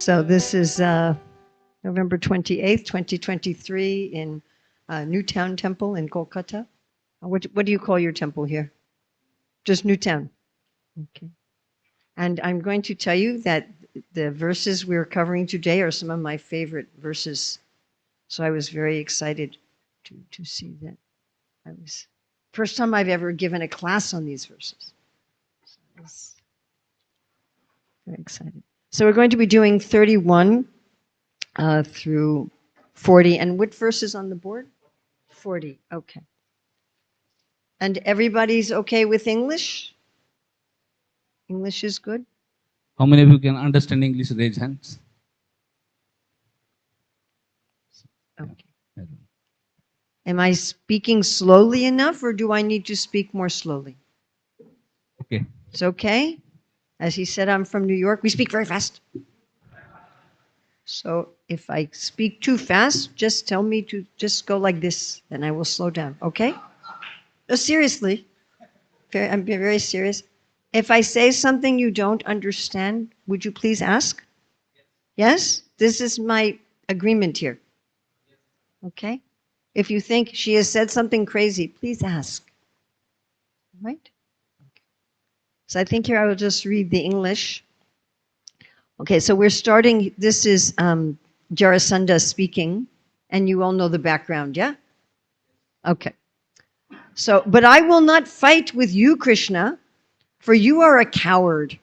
So this is November 28th, 2023 in New Town Temple in Kolkata. What do you call your temple here? Just New Town. Okay. And I'm going to tell you that the verses we're covering today are some of my favorite verses. So I was very excited to see that. First time I've ever given a class on these verses. So I was very excited. So we're going to be doing 31 through 40. And what verse is on the board? 40. Okay. And everybody's okay with English? English is good? How many of you can understand English? Raise hands. Okay. Am I speaking slowly enough, or do I need to speak more slowly? Okay. It's okay? As he said, I'm from New York. We speak very fast. So if I speak too fast, just tell me to just go like this, and I will slow down, okay? No, seriously. I'm being very serious. If I say something you don't understand, would you please ask? Yes? This is my agreement here. Okay? If you think she has said something crazy, please ask. Right? Okay. So I think here I will just read the English. Okay, so we're starting. This is Jarasandha speaking, and you all know the background, yeah? Okay. So, but I will not fight with you, Krishna, for you are a coward.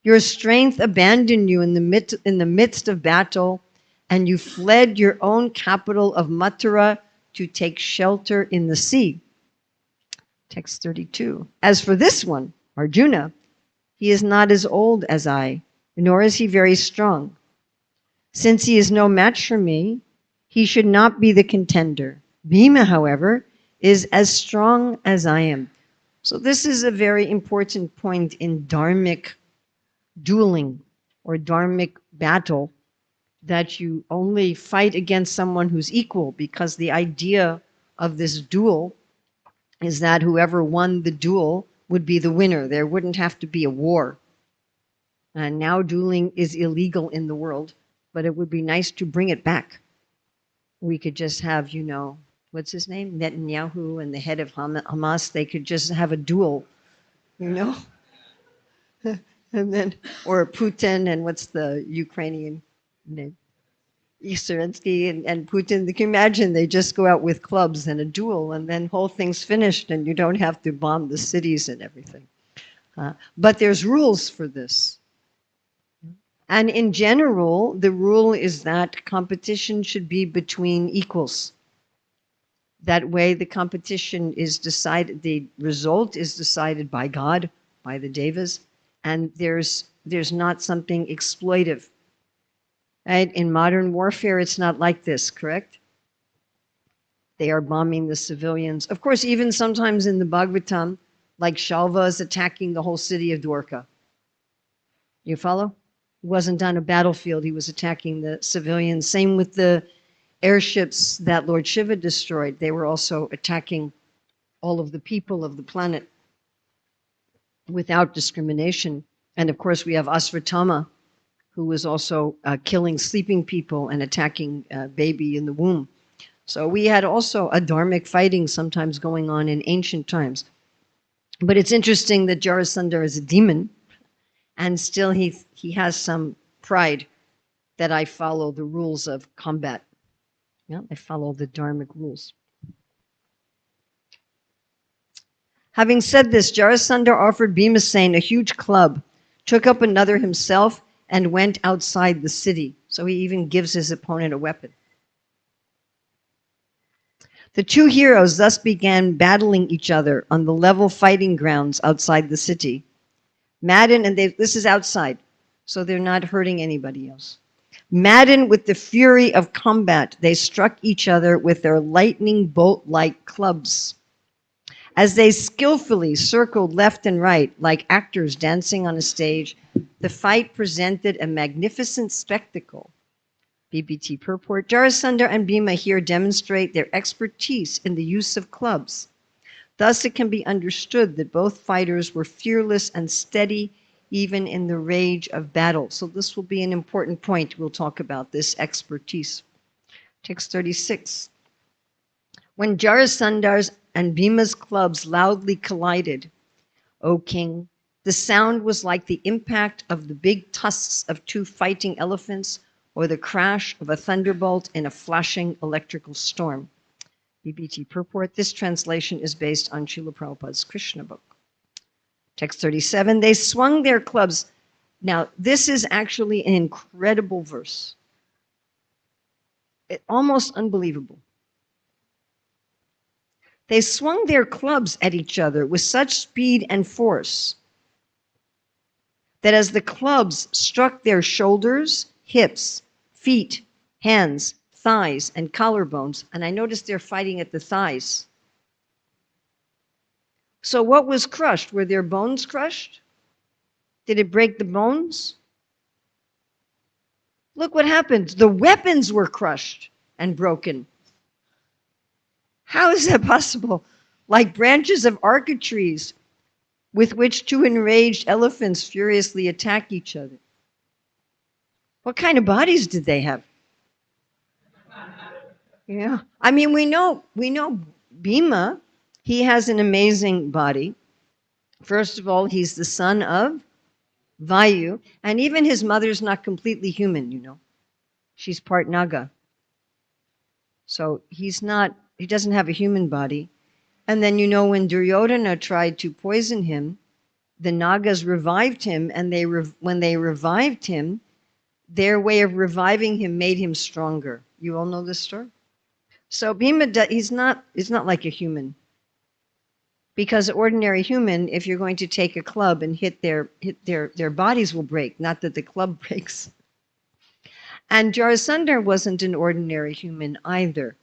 Your strength abandoned you in the midst of battle, and you fled your own capital of Mathura to take shelter in the sea. Text 32. As for this one, Arjuna, he is not as old as I, nor is he very strong. Since he is no match for me, he should not be the contender. Bhima, however, is as strong as I am. So this is a very important point in dharmic dueling or dharmic battle, that you only fight against someone who's equal, because the idea of this duel is that whoever won the duel would be the winner. There wouldn't have to be a war. And now dueling is illegal in the world, but it would be nice to bring it back. We could just have, what's his name? Netanyahu and the head of Hamas, they could just have a duel, and then, or Putin and what's the Ukrainian name? Zelensky and Putin. Can you imagine? They just go out with clubs and a duel, and then whole thing's finished, and you don't have to bomb the cities and everything. But there's rules for this. And in general, the rule is that competition should be between equals. That way the competition is decided, the result is decided by God, by the Devas, and there's not something exploitive. Right? In modern warfare, it's not like this, correct? They are bombing the civilians. Of course, even sometimes in the Bhagavatam, like Shalva is attacking the whole city of Dwarka. You follow? He wasn't on a battlefield, he was attacking the civilians. Same with the airships that Lord Shiva destroyed. They were also attacking all of the people of the planet without discrimination. And of course, we have Asvatthama, who was also killing sleeping people and attacking a baby in the womb. So we had also a dharmic fighting sometimes going on in ancient times. But it's interesting that Jarasandha is a demon, and still he has some pride that I follow the rules of combat. Yeah, I follow the dharmic rules. Having said this, Jarasandha offered Bhimasena a huge club, took up another himself, and went outside the city. So he even gives his opponent a weapon. The two heroes thus began battling each other on the level fighting grounds outside the city. Maddened, and this is outside, so they're not hurting anybody else. Maddened with the fury of combat, they struck each other with their lightning bolt-like clubs. As they skillfully circled left and right, like actors dancing on a stage, the fight presented a magnificent spectacle. BBT purport. Jarasandha and Bhima here demonstrate their expertise in the use of clubs. Thus it can be understood that both fighters were fearless and steady even in the rage of battle. So this will be an important point. We'll talk about this expertise. Text 36. When Jarasandar's and Bhima's clubs loudly collided, O king, the sound was like the impact of the big tusks of two fighting elephants or the crash of a thunderbolt in a flashing electrical storm. BBT purport. This translation is based on Srila Prabhupada's Krishna book. Text 37. They swung their clubs. Now, this is actually an incredible verse. Almost unbelievable. They swung their clubs at each other with such speed and force that as the clubs struck their shoulders, hips, feet, hands, thighs, and collarbones, and I noticed they're fighting at the thighs. So what was crushed? Were their bones crushed? Did it break the bones? Look what happened. The weapons were crushed and broken. How is that possible? Like branches of arca trees with which two enraged elephants furiously attack each other. What kind of bodies did they have? Yeah. I mean, we know Bhima, he has an amazing body. First of all, he's the son of Vayu, and even his mother's not completely human, you know. She's part Naga. So he doesn't have a human body. And then, you know, when Duryodhana tried to poison him, the Nagas revived him, and when they revived him, their way of reviving him made him stronger. You all know this story? So Bhima, he's not like a human. Because ordinary human, if you're going to take a club and hit their bodies will break, not that the club breaks. And Jarasandhar wasn't an ordinary human either,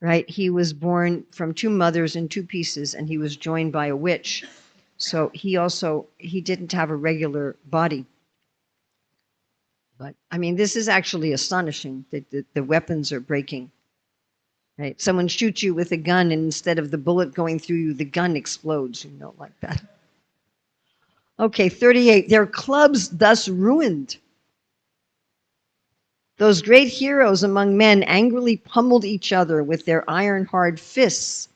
right? He was born from two mothers in two pieces, and he was joined by a witch. So he didn't have a regular body. But I mean, this is actually astonishing that the weapons are breaking. Right? Someone shoots you with a gun, and instead of the bullet going through you, the gun explodes, you know, like that. Okay, 38. Their clubs thus ruined. Those great heroes among men angrily pummeled each other with their iron-hard fists.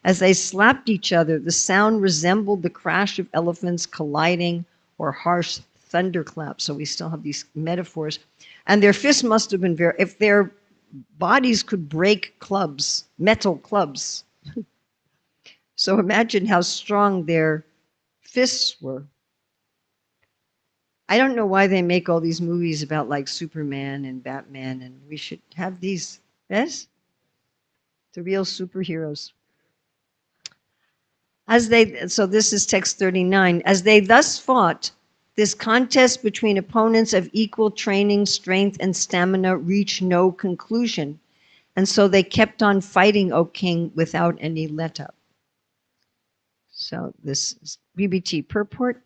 As they slapped each other, the sound resembled the crash of elephants colliding or harsh thunderclaps. So we still have these metaphors. And their fists must have been if their bodies could break clubs, metal clubs. So imagine how strong their fists were. I don't know why they make all these movies about like Superman and Batman, and we should have these, yes? The real superheroes. So this is text 39. As they thus fought, this contest between opponents of equal training, strength, and stamina reached no conclusion. And so they kept on fighting, O king, without any let-up. So this is BBT purport.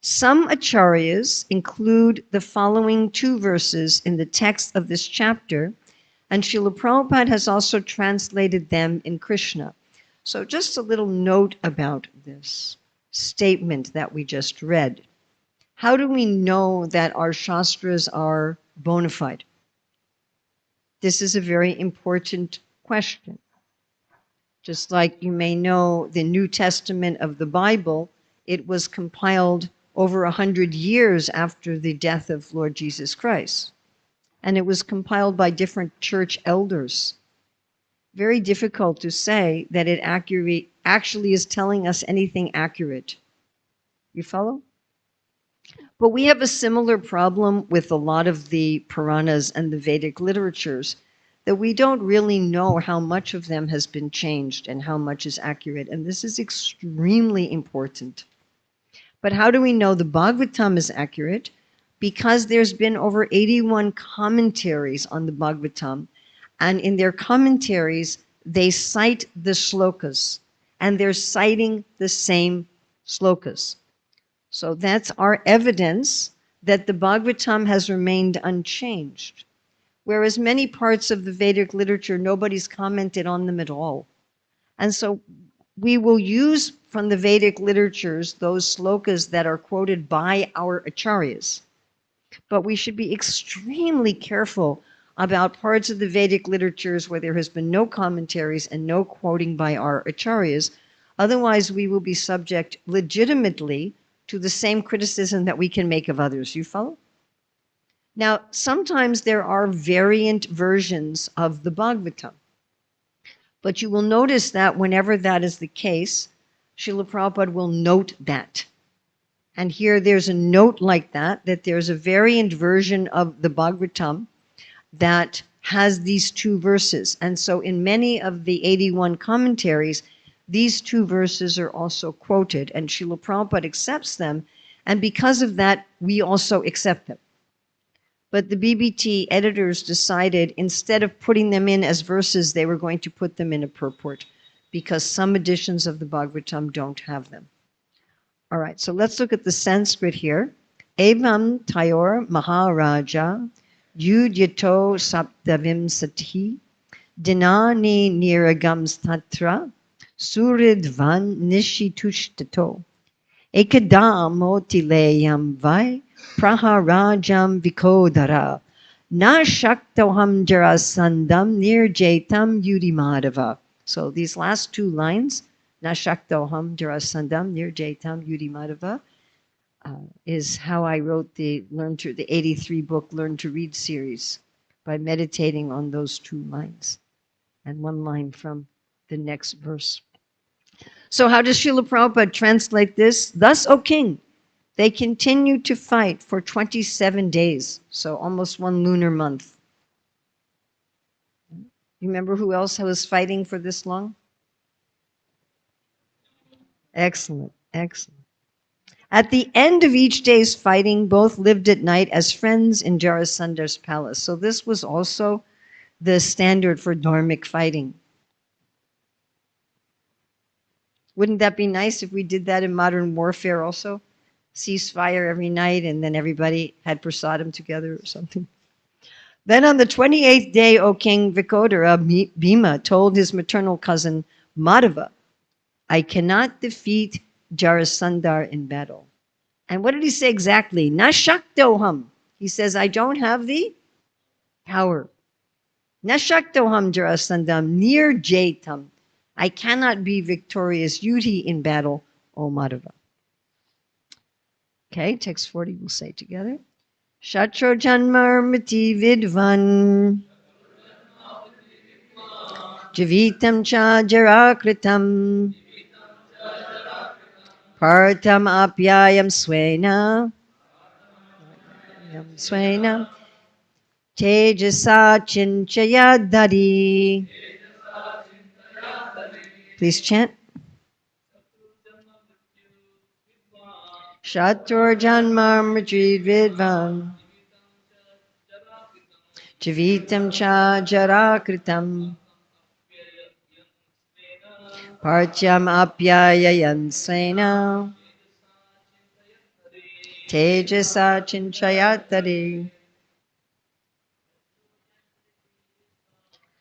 Some acharyas include the following two verses in the text of this chapter, and Srila Prabhupada has also translated them in Krishna. So just a little note about this statement that we just read. How do we know that our shastras are bona fide? This is a very important question. Just like you may know the New Testament of the Bible, it was compiled over 100 years after the death of Lord Jesus Christ. And it was compiled by different church elders. Very difficult to say that it actually is telling us anything accurate. You follow? But we have a similar problem with a lot of the Puranas and the Vedic literatures, that we don't really know how much of them has been changed and how much is accurate. And this is extremely important. But how do we know the Bhagavatam is accurate? Because there's been over 81 commentaries on the Bhagavatam, and in their commentaries, they cite the shlokas, and they're citing the same shlokas. So that's our evidence that the Bhagavatam has remained unchanged. Whereas many parts of the Vedic literature, nobody's commented on them at all. And so we will use from the Vedic literatures those slokas that are quoted by our acharyas. But we should be extremely careful about parts of the Vedic literatures where there has been no commentaries and no quoting by our acharyas. Otherwise, we will be subject legitimately to the same criticism that we can make of others. You follow? Now, sometimes there are variant versions of the Bhagavatam. But you will notice that whenever that is the case, Srila Prabhupada will note that. And here there's a note like that there's a variant version of the Bhagavatam that has these two verses. And so in many of the 81 commentaries, these two verses are also quoted, and Srila Prabhupada accepts them. And because of that, we also accept them. But the BBT editors decided instead of putting them in as verses, they were going to put them in a purport because some editions of the Bhagavatam don't have them. All right, so let's look at the Sanskrit here. Evam Tayor Maharaja Yudyato Saptavim Sati Dinani Niragam Statra Suridvan Nishitushtato Ekadam Otileyam Vai Praharajam Vikodara Na Shaktoham Jarasandam Nirjatam Yudimadava. So these last two lines, Na Shaktoham Jarasandam Nirjatam Yudimadava, is how I wrote the 83 book Learn to Read series, by meditating on those two lines and one line from the next verse. So how does Srila Prabhupada translate this? Thus, O king, they continued to fight for 27 days, so almost one lunar month. You remember who else was fighting for this long? Excellent, excellent. At the end of each day's fighting, both lived at night as friends in Jarasandar's palace. So this was also the standard for dharmic fighting. Wouldn't that be nice if we did that in modern warfare also? Ceasefire every night and then everybody had prasadam together or something. Then on the 28th day, O King Vikodara, Bhima told his maternal cousin Madhava, I cannot defeat Jarasandhar in battle. And what did he say exactly? Na shaktoham. He says, I don't have the power. Na shaktoham Jarasandham nir jaitam. I cannot be victorious Yudhi in battle, O Madhava. Okay, text 40 we'll say together. Shatro janmarmati vidvan Javitam cha jarakritam Partam apyayam swena Tejasa chinchayadari. Please chant. Shator janmar mritrid vidvam Javitam cha jarakritam Partyam apyayayan swena Tejasa chinchayatari.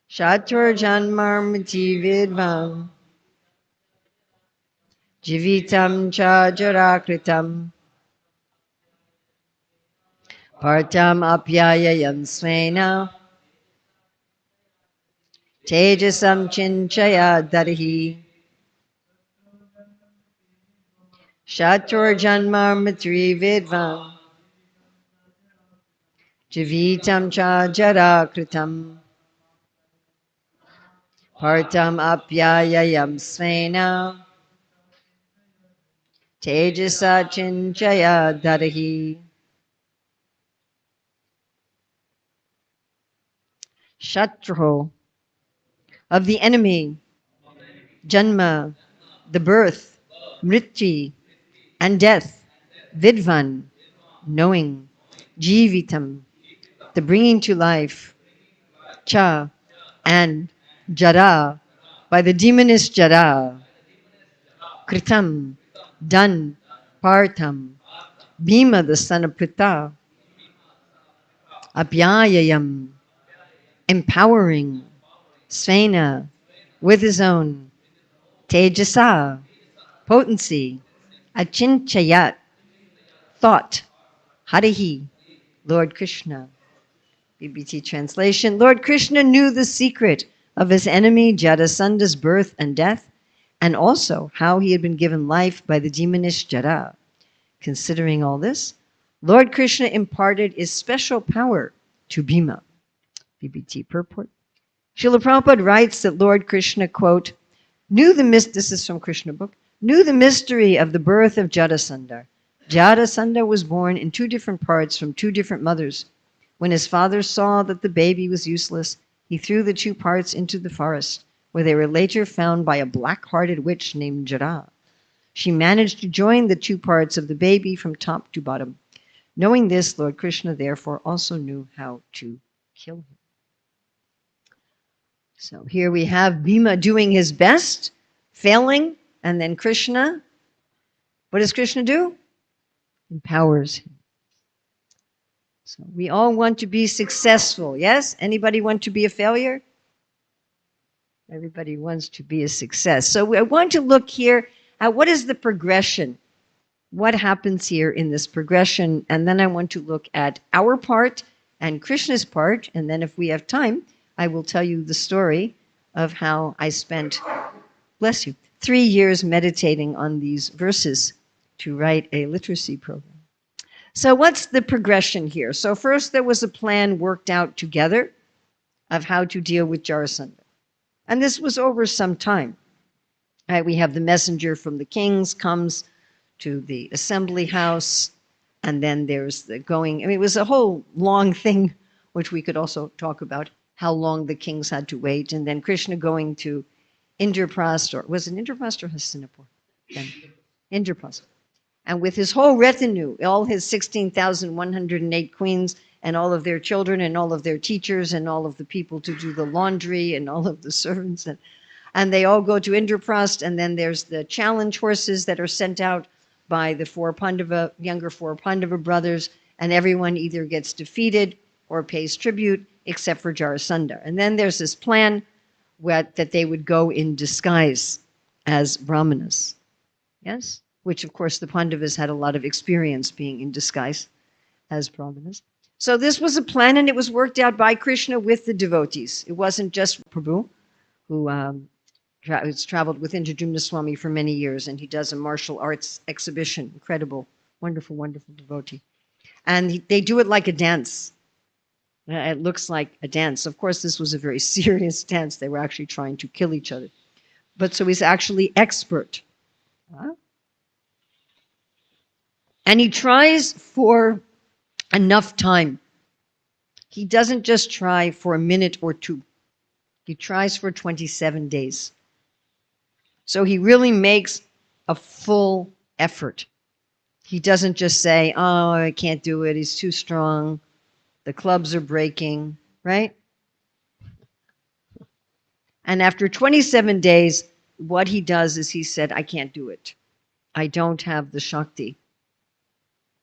Shator janmarmati vidvam Jivitam cha jarakritam Partam apyayayan swena Tejasam chinchaya darihi. Shator janmarmati vidvam Jivitam cha jarakritam Partam apyayayam swena Tejasa chinchaya darihi. Shatro, of the enemy, Janma, the birth, Mriti, and death, Vidvan, knowing, Jivitam, the bringing to life, Cha, and Jara, by the demoness Jara, Kritam, done, Partam, Bhima, the son of Pritha, Apyayayam, empowering, Svena, with his own, Tejasa, potency. Achinchayat, thought. Harihi, Lord Krishna. BBT translation, Lord Krishna knew the secret of his enemy Jarasanda's birth and death, and also how he had been given life by the demonish Jara. Considering all this, Lord Krishna imparted his special power to Bhima. BBT purport. Srila Prabhupada writes that Lord Krishna, quote, this is from Krishna book, knew the mystery of the birth of Jarasandha. Jarasandha was born in two different parts from two different mothers. When his father saw that the baby was useless, he threw the two parts into the forest, where they were later found by a black-hearted witch named Jara. She managed to join the two parts of the baby from top to bottom. Knowing this, Lord Krishna therefore also knew how to kill him. So here we have Bhima doing his best, failing, and then Krishna, what does Krishna do? Empowers him. So we all want to be successful, yes? Anybody want to be a failure? Everybody wants to be a success. So I want to look here at what is the progression? What happens here in this progression? And then I want to look at our part and Krishna's part. And then if we have time, I will tell you the story of how I spent, bless you, 3 years meditating on these verses to write a literacy program. So what's the progression here? So first there was a plan worked out together of how to deal with Jarasandha. And this was over some time. Right, we have the messenger from the kings comes to the assembly house, and then there's the going, it was a whole long thing, which we could also talk about, how long the kings had to wait, and then Krishna going to Indraprastha, or was it Indraprastha or Hastinapur? Indraprastha. And with his whole retinue, all his 16,108 queens, and all of their children, and all of their teachers, and all of the people to do the laundry, and all of the servants, and they all go to Indraprastha, and then there's the challenge horses that are sent out by the younger four Pandava brothers, and everyone either gets defeated or pays tribute, except for Jarasandha. And then there's this plan that they would go in disguise as Brahmanas. Yes? Which, of course, the Pandavas had a lot of experience being in disguise as Brahmanas. So this was a plan, and it was worked out by Krishna with the devotees. It wasn't just Prabhu, who has traveled with Indradyumna Swami for many years, and he does a martial arts exhibition. Incredible, wonderful, wonderful devotee. And they do it like a dance. It looks like a dance. Of course, this was a very serious dance. They were actually trying to kill each other. But so he's actually expert. And he tries for enough time. He doesn't just try for a minute or two. He tries for 27 days. So he really makes a full effort. He doesn't just say, oh, I can't do it. He's too strong. The clubs are breaking, right? And after 27 days, what he does is he said, I can't do it. I don't have the Shakti.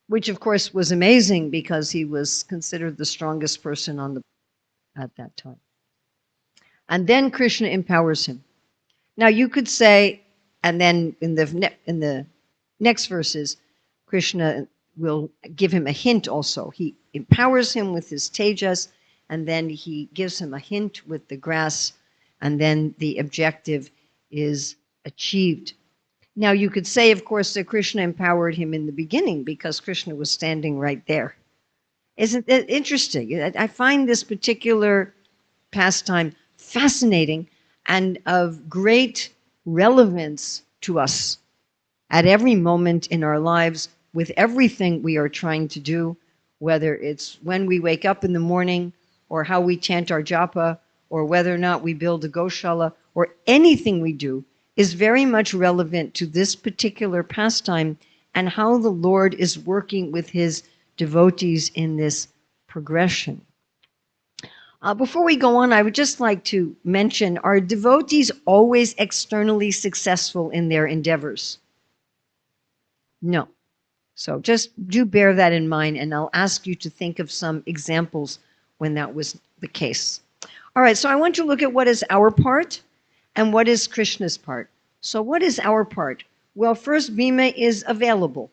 Which, of course, was amazing because he was considered the strongest person at that time. And then Krishna empowers him. Now you could say, and then in the next verses, Krishna will give him a hint also. He empowers him with his tejas, and then he gives him a hint with the grass, and then the objective is achieved. Now you could say, of course, that Krishna empowered him in the beginning because Krishna was standing right there. Isn't it interesting? I find this particular pastime fascinating and of great relevance to us at every moment in our lives with everything we are trying to do, whether it's when we wake up in the morning or how we chant our japa or whether or not we build a goshala or anything we do is very much relevant to this particular pastime and how the Lord is working with his devotees in this progression. Before we go on, I would just like to mention, are devotees always externally successful in their endeavors? No. So just do bear that in mind, and I'll ask you to think of some examples when that was the case. All right, so I want to look at what is our part and what is Krishna's part. So what is our part? Well, first, Bhima is available.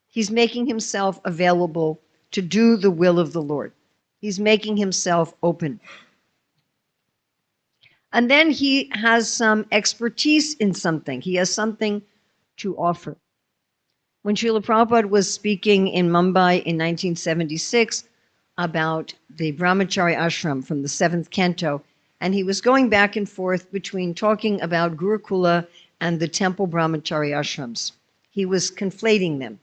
He's making himself available to do the will of the Lord. He's making himself open. And then he has some expertise in something. He has something to offer. When Srila Prabhupada was speaking in Mumbai in 1976 about the Brahmachari ashram from the 7th canto, and he was going back and forth between talking about Gurukula and the temple Brahmachari ashrams. He was conflating them.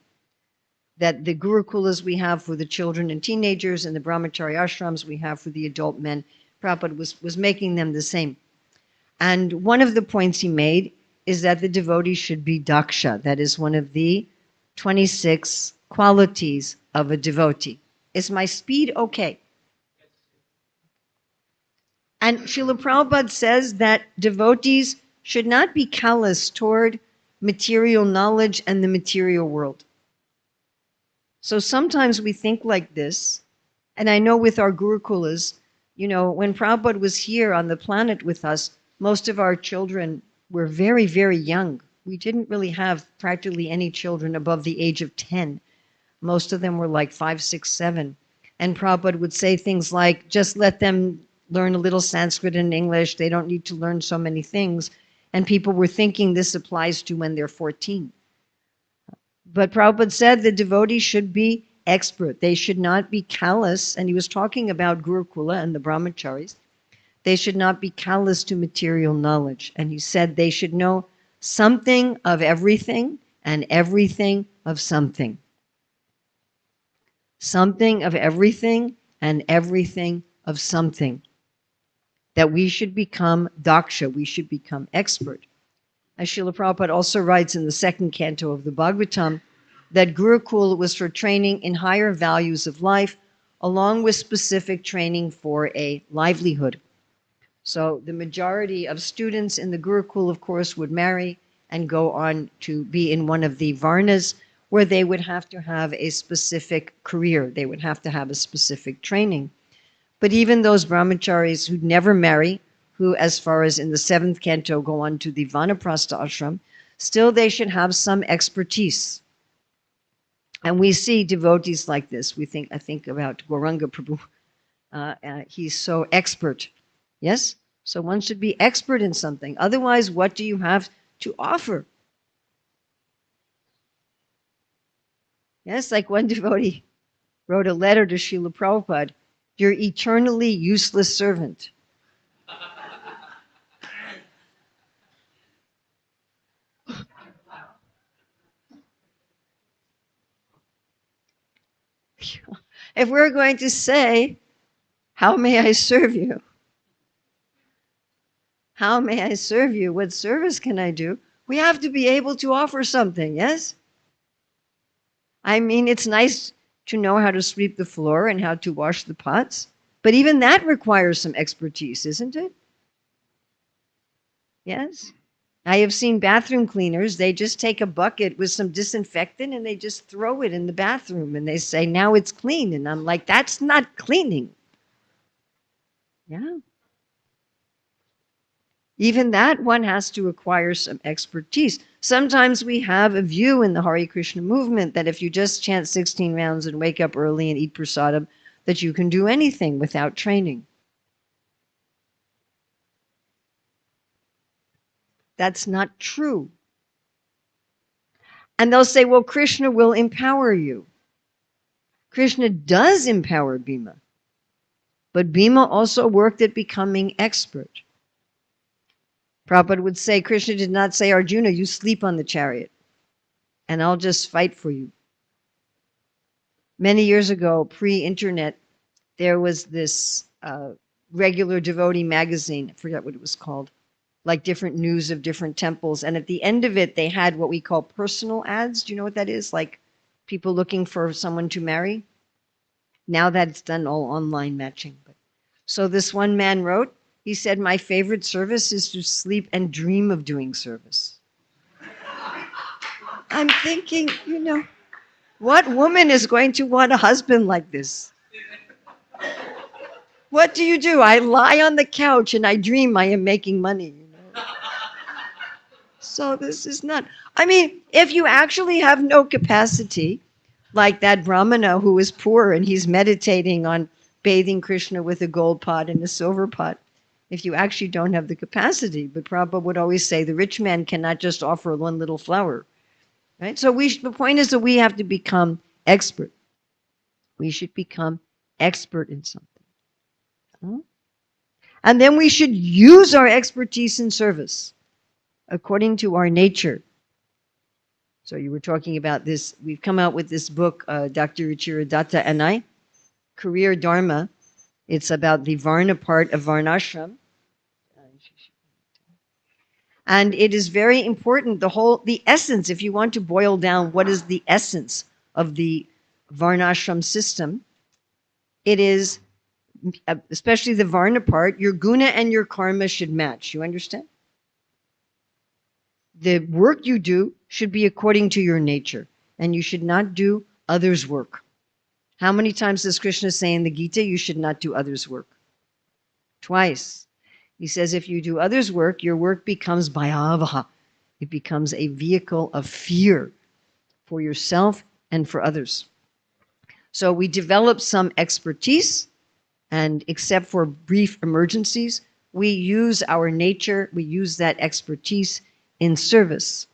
That the Gurukulas we have for the children and teenagers and the Brahmachari ashrams we have for the adult men, Prabhupada was making them the same. And one of the points he made is that the devotee should be daksha. That is one of the 26 qualities of a devotee. Is my speed okay? And Srila Prabhupada says that devotees should not be callous toward material knowledge and the material world. So sometimes we think like this, and I know with our Gurukulas, when Prabhupada was here on the planet with us, most of our children were very, very young. We didn't really have practically any children above the age of 10. Most of them were like 5, 6, 7. And Prabhupada would say things like, just let them learn a little Sanskrit and English. They don't need to learn so many things. And people were thinking this applies to when they're 14. But Prabhupada said the devotees should be expert. They should not be callous. And he was talking about Gurukula and the brahmacharis. They should not be callous to material knowledge. And he said they should know something of everything and everything of something. Something of everything and everything of something. That we should become daksha, we should become expert. As Srila Prabhupada also writes in the 2nd canto of the Bhagavatam, that Gurukul was for training in higher values of life, along with specific training for a livelihood. So the majority of students in the Gurukul, of course, would marry and go on to be in one of the varnas, where they would have to have a specific career. They would have to have a specific training. But even those brahmacharis who never marry, who, as far as in the 7th canto, go on to the Vanaprastha ashram, still they should have some expertise. And we see devotees like this. I think about Gauranga Prabhu. He's so expert. Yes? So one should be expert in something. Otherwise, what do you have to offer? Yes, like one devotee wrote a letter to Srila Prabhupada, "You're eternally useless servant." If we're going to say, "How may I serve you?" How may I serve you? What service can I do? We have to be able to offer something, yes? I mean, it's nice to know how to sweep the floor and how to wash the pots, but even that requires some expertise, isn't it? Yes? I have seen bathroom cleaners, they just take a bucket with some disinfectant and they just throw it in the bathroom and they say, now it's clean. And I'm like, that's not cleaning. Yeah. Even that one has to acquire some expertise. Sometimes we have a view in the Hare Krishna movement that if you just chant 16 rounds and wake up early and eat prasadam, that you can do anything without training. That's not true. And they'll say, well, Krishna will empower you. Krishna does empower Bhima. But Bhima also worked at becoming expert. Prabhupada would say, Krishna did not say, Arjuna, you sleep on the chariot, and I'll just fight for you. Many years ago, pre-internet, there was this regular devotee magazine, I forget what it was called, like different news of different temples. And at the end of it, they had what we call personal ads. Do you know what that is? Like people looking for someone to marry. Now that it's done all online matching. So this one man wrote, he said, my favorite service is to sleep and dream of doing service. I'm thinking, what woman is going to want a husband like this? What do? I lie on the couch and I dream I am making money. So this is not, I mean, if you actually have no capacity, like that Brahmana who is poor and he's meditating on bathing Krishna with a gold pot and a silver pot, if you actually don't have the capacity, but Prabhupada would always say the rich man cannot just offer one little flower, right? So the point is that we have to become expert. We should become expert in something. Huh? And then we should use our expertise in service according to our nature. So you were talking about this. We've come out with this book, Dr. Ruchira Datta and I, Career Dharma. It's about the Varna part of Varnashram. And it is very important, the essence, if you want to boil down what is the essence of the Varnashram system, it is, especially the Varna part, your guna and your karma should match. You understand? The work you do should be according to your nature, and you should not do others' work. How many times does Krishna say in the Gita, you should not do others' work? Twice. He says if you do others' work, your work becomes bhayavaha. It becomes a vehicle of fear for yourself and for others. So we develop some expertise, and except for brief emergencies, we use our nature, we use that expertise in service.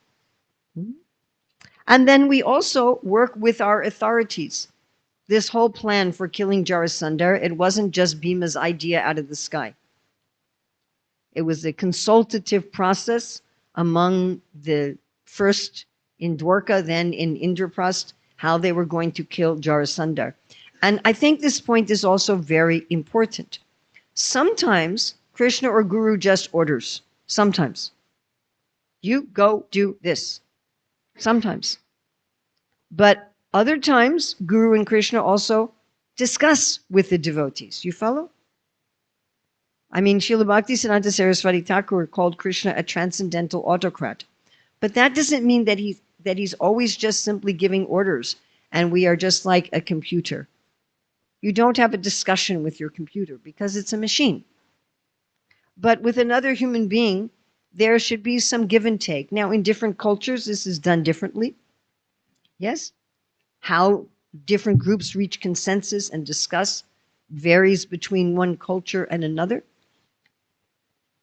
And then we also work with our authorities. This whole plan for killing Jarasandha, it wasn't just Bhima's idea out of the sky. It was a consultative process among the first in Dwarka, then in Indraprastha, how they were going to kill Jarasandha. And I think this point is also very important. Sometimes Krishna or Guru just orders. Sometimes. You go do this. Sometimes. But other times, Guru and Krishna also discuss with the devotees. You follow? I mean, Srila Bhaktisiddhanta Saraswati Thakur called Krishna a transcendental autocrat. But that doesn't mean that he's always just simply giving orders and we are just like a computer. You don't have a discussion with your computer because it's a machine. But with another human being, there should be some give and take. Now, in different cultures, this is done differently. Yes? How different groups reach consensus and discuss varies between one culture and another.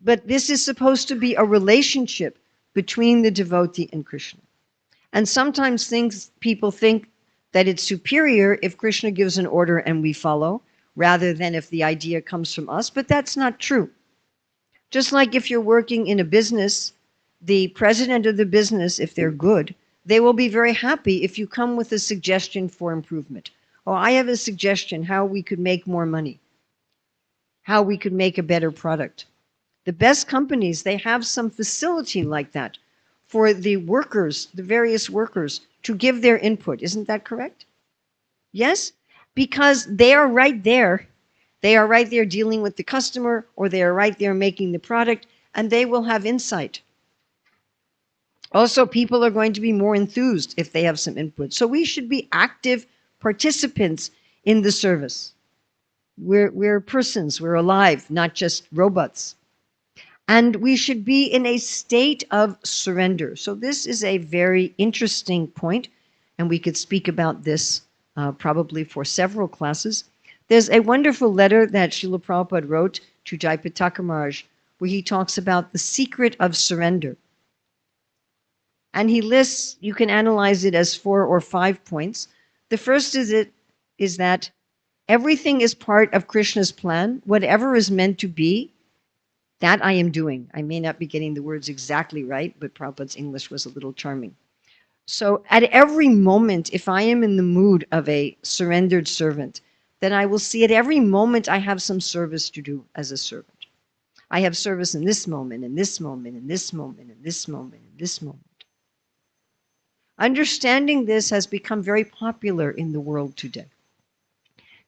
But this is supposed to be a relationship between the devotee and Krishna. And sometimes people think that it's superior if Krishna gives an order and we follow, rather than if the idea comes from us, but that's not true. Just like if you're working in a business, the president of the business, if they're good, they will be very happy if you come with a suggestion for improvement. Oh, I have a suggestion how we could make more money, how we could make a better product. The best companies, they have some facility like that for the workers, the various workers, to give their input. Isn't that correct? Yes? Because they are right there. They are right there dealing with the customer, or they are right there making the product, and they will have insight. Also, people are going to be more enthused if they have some input. So we should be active participants in the service. We're persons, we're alive, not just robots. And we should be in a state of surrender. So this is a very interesting point, and we could speak about this probably for several classes. There's a wonderful letter that Srila Prabhupada wrote to Jaipataka Maharaj, where he talks about the secret of surrender. And he lists, you can analyze it as 4 or 5 points. The first is that everything is part of Krishna's plan. Whatever is meant to be, that I am doing. I may not be getting the words exactly right, but Prabhupada's English was a little charming. So at every moment, if I am in the mood of a surrendered servant, then I will see at every moment I have some service to do as a servant. I have service in this moment, in this moment, in this moment, in this moment, in this moment. Understanding this has become very popular in the world today.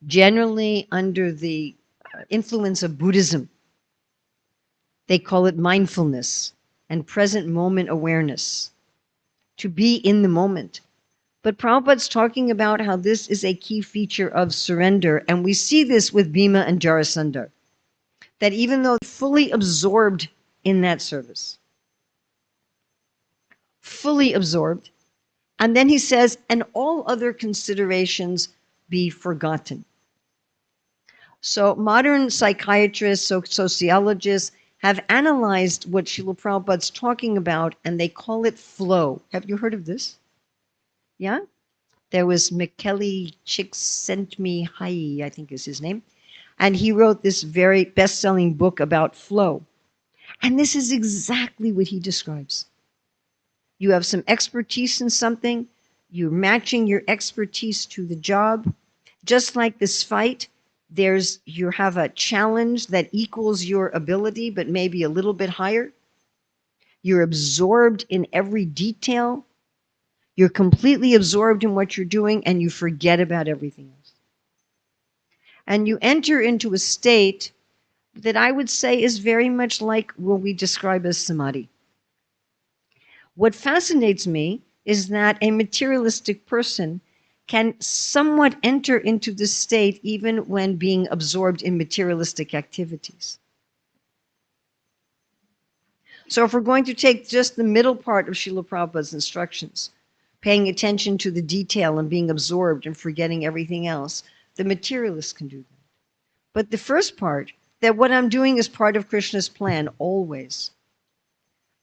Generally under the influence of Buddhism, they call it mindfulness and present moment awareness, to be in the moment. But Prabhupada's talking about how this is a key feature of surrender, and we see this with Bhima and Jarasandha, that even though fully absorbed in that service. Fully absorbed. And then he says, and all other considerations be forgotten. So modern psychiatrists, sociologists have analyzed what Srila Prabhupada's talking about, and they call it flow. Have you heard of this? Yeah? There was Michele Csikszentmihalyi, I think is his name, and he wrote this very best-selling book about flow. And this is exactly what he describes. You have some expertise in something, you're matching your expertise to the job. Just like this fight, you have a challenge that equals your ability, but maybe a little bit higher. You're absorbed in every detail. You're completely absorbed in what you're doing, and you forget about everything else. And you enter into a state that I would say is very much like what we describe as samadhi. What fascinates me is that a materialistic person can somewhat enter into this state even when being absorbed in materialistic activities. So if we're going to take just the middle part of Srila Prabhupada's instructions, paying attention to the detail and being absorbed and forgetting everything else, the materialist can do that. But the first part, that what I'm doing is part of Krishna's plan, always.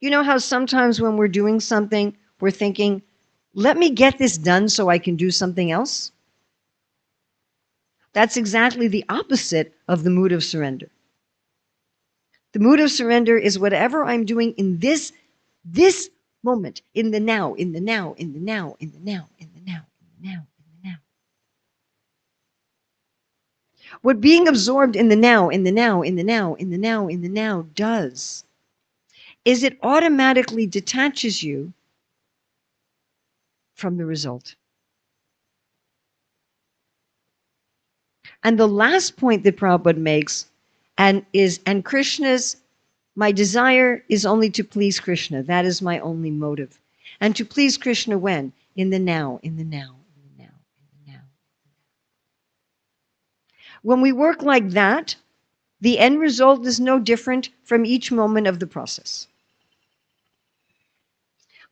You know how sometimes when we're doing something, we're thinking, let me get this done so I can do something else? That's exactly the opposite of the mood of surrender. The mood of surrender is whatever I'm doing in this moment, in the now, in the now, in the now, in the now, in the now, in the now, in the now. What being absorbed in the now, in the now, in the now, in the now, in the now does is it automatically detaches you from the result. And the last point that Prabhupada makes, and Krishna's, my desire is only to please Krishna. That is my only motive. And to please Krishna when? In the now, in the now, in the now, in the now. When we work like that, the end result is no different from each moment of the process.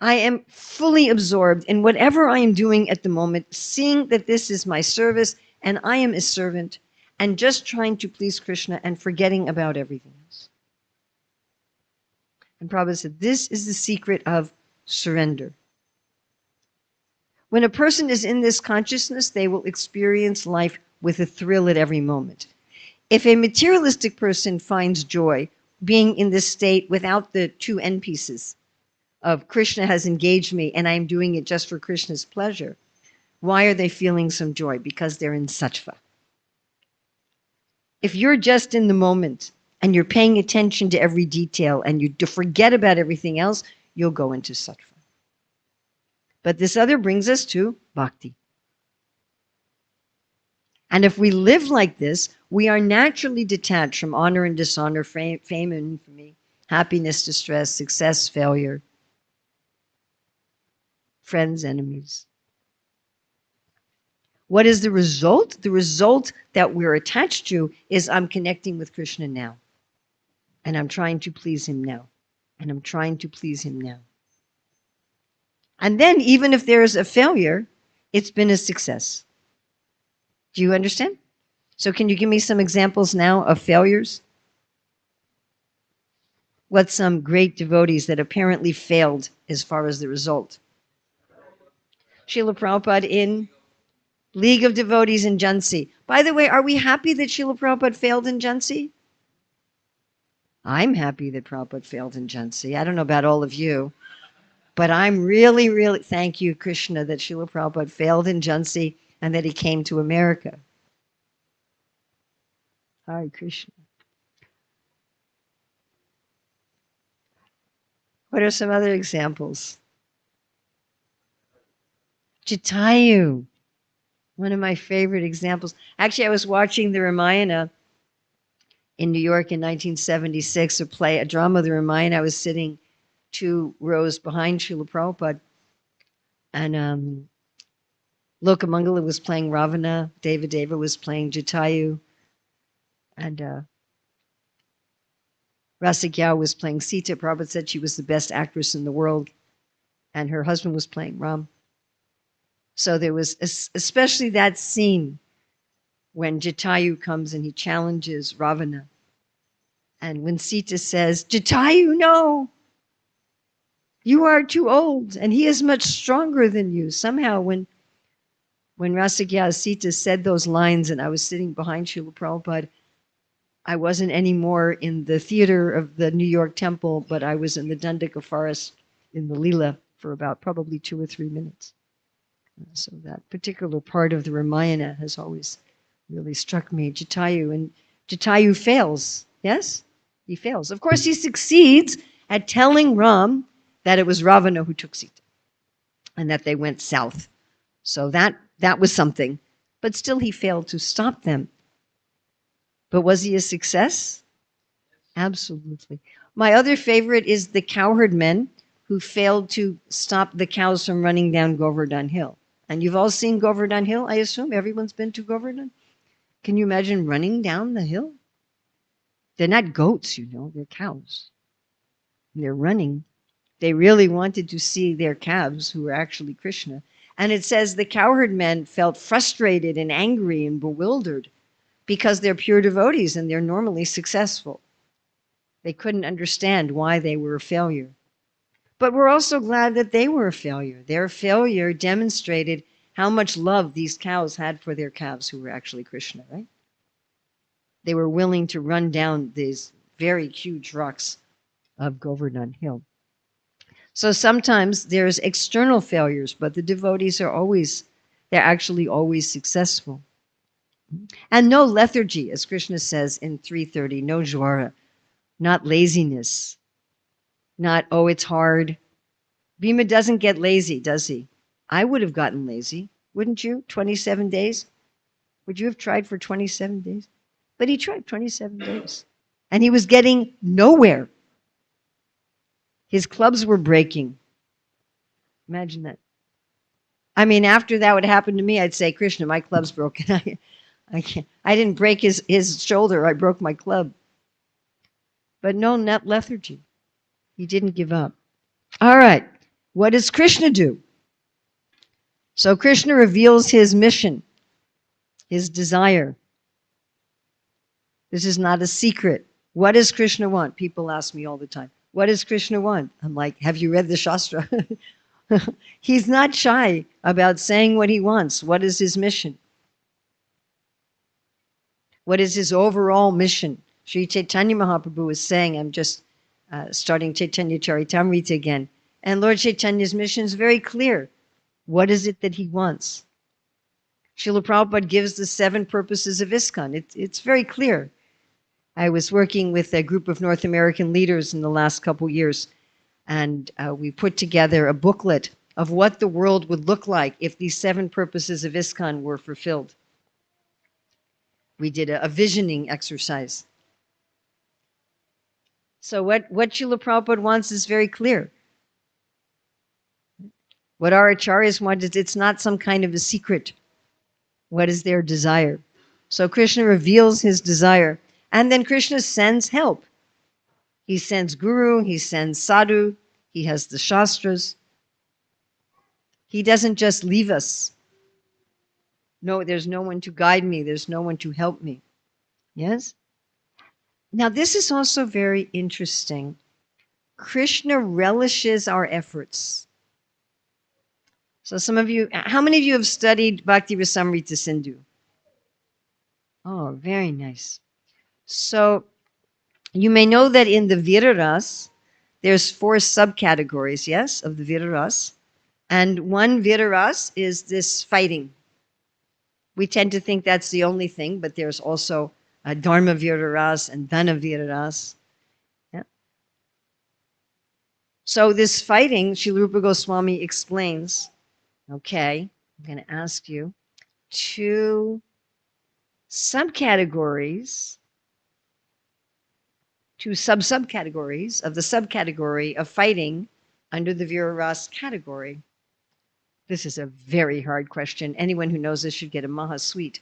I am fully absorbed in whatever I am doing at the moment, seeing that this is my service and I am a servant, and just trying to please Krishna and forgetting about everything else. And Prabhupada said, this is the secret of surrender. When a person is in this consciousness, they will experience life with a thrill at every moment. If a materialistic person finds joy being in this state without the two end pieces of Krishna has engaged me and I'm doing it just for Krishna's pleasure, why are they feeling some joy? Because they're in sattva. If you're just in the moment and you're paying attention to every detail and you forget about everything else, you'll go into sattva. But this other brings us to bhakti. And if we live like this, we are naturally detached from honor and dishonor, fame and infamy, happiness, distress, success, failure, friends, enemies. What is the result? The result that we're attached to is I'm connecting with Krishna now. And I'm trying to please him now. And I'm trying to please him now. And then even if there's a failure, it's been a success. Do you understand? So can you give me some examples now of failures? What's some great devotees that apparently failed as far as the result? Srila Prabhupada in League of Devotees in Jhansi. By the way, are we happy that Srila Prabhupada failed in Jhansi? I'm happy that Prabhupada failed in Jhansi. I don't know about all of you, but I'm really, really, thank you, Krishna, that Srila Prabhupada failed in Jhansi and that he came to America. Hare Krishna. What are some other examples? Jatayu, one of my favorite examples. Actually, I was watching the Ramayana in New York in 1976, a drama of the Ramayana. I was sitting 2 rows behind Srila Prabhupada, and Lokamangala was playing Ravana, Deva was playing Jatayu, and Rasikyau was playing Sita. Prabhupada said she was the best actress in the world, and her husband was playing Ram. So there was especially that scene when Jatayu comes and he challenges Ravana. And when Sita says, Jatayu, no, you are too old, and he is much stronger than you. Somehow when Rasikyau Sita said those lines and I was sitting behind Srila Prabhupada, I wasn't anymore in the theater of the New York temple, but I was in the Dandaka forest in the Leela for about probably 2 or 3 minutes. So that particular part of the Ramayana has always really struck me. Jatayu, and Jatayu fails. Yes? He fails. Of course, he succeeds at telling Ram that it was Ravana who took Sita and that they went south. So that was something. But still, he failed to stop them. But was he a success? Absolutely. My other favorite is the cowherd men who failed to stop the cows from running down Govardhan Hill. And you've all seen Govardhan Hill, I assume? Everyone's been to Govardhan? Can you imagine running down the hill? They're not goats, they're cows. And they're running. They really wanted to see their calves, who were actually Krishna. And it says the cowherd men felt frustrated and angry and bewildered because they're pure devotees and they're normally successful. They couldn't understand why they were a failure. But we're also glad that they were a failure. Their failure demonstrated how much love these cows had for their calves, who were actually Krishna, right? They were willing to run down these very huge rocks of Govardhan Hill. So sometimes there's external failures, but the devotees they're actually always successful. And no lethargy, as Krishna says in 3:30, no jwara, not laziness, not, oh, it's hard. Bhima doesn't get lazy, does he? I would have gotten lazy, wouldn't you? 27 days? Would you have tried for 27 days? But he tried 27 days. And he was getting nowhere. His clubs were breaking. Imagine that. I mean, after that would happen to me, I'd say, Krishna, my club's broken. I didn't break his shoulder. I broke my club. But no, not lethargy. He didn't give up. All right. What does Krishna do? So Krishna reveals his mission, his desire. This is not a secret. What does Krishna want? People ask me all the time. What does Krishna want? I'm like, have you read the Shastra? He's not shy about saying what he wants. What is his mission? What is his overall mission? Sri Chaitanya Mahaprabhu is saying, I'm just starting Chaitanya Charitamrita again. And Lord Chaitanya's mission is very clear. What is it that he wants? Srila Prabhupada gives the 7 purposes of ISKCON. It's very clear. I was working with a group of North American leaders in the last couple years, and we put together a booklet of what the world would look like if these 7 purposes of ISKCON were fulfilled. We did a visioning exercise. So what Srila Prabhupada wants is very clear. What our acharyas want is, it's not some kind of a secret. What is their desire? So Krishna reveals his desire. And then Krishna sends help. He sends guru, he sends sadhu, he has the shastras. He doesn't just leave us. No, there's no one to guide me. There's no one to help me. Yes? Now, this is also very interesting. Krishna relishes our efforts. So some of you, how many of you have studied Bhakti Rasamrita Sindhu? Oh, very nice. So you may know that in the Viraras, there's 4 subcategories, yes, of the Viraras. And one Viraras is this fighting. We tend to think that's the only thing, but there's also Dharma Viraras and Dhana Viraras. Yeah. So this fighting, Srila Rupa Goswami explains, okay, I'm going to ask you 2 subcategories, 2 subcategories of the subcategory of fighting under the Viraras category. This is a very hard question. Anyone who knows this should get a Maha Sweet.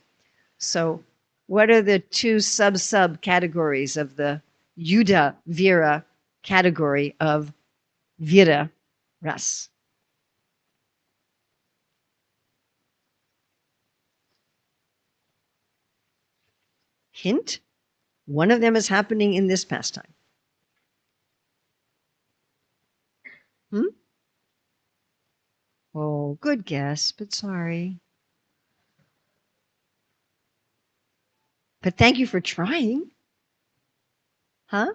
So what are the 2 subcategories of the Yuddha Vira category of Vira Ras. Hint, one of them is happening in this pastime. Oh, good guess, but sorry. But thank you for trying. Huh?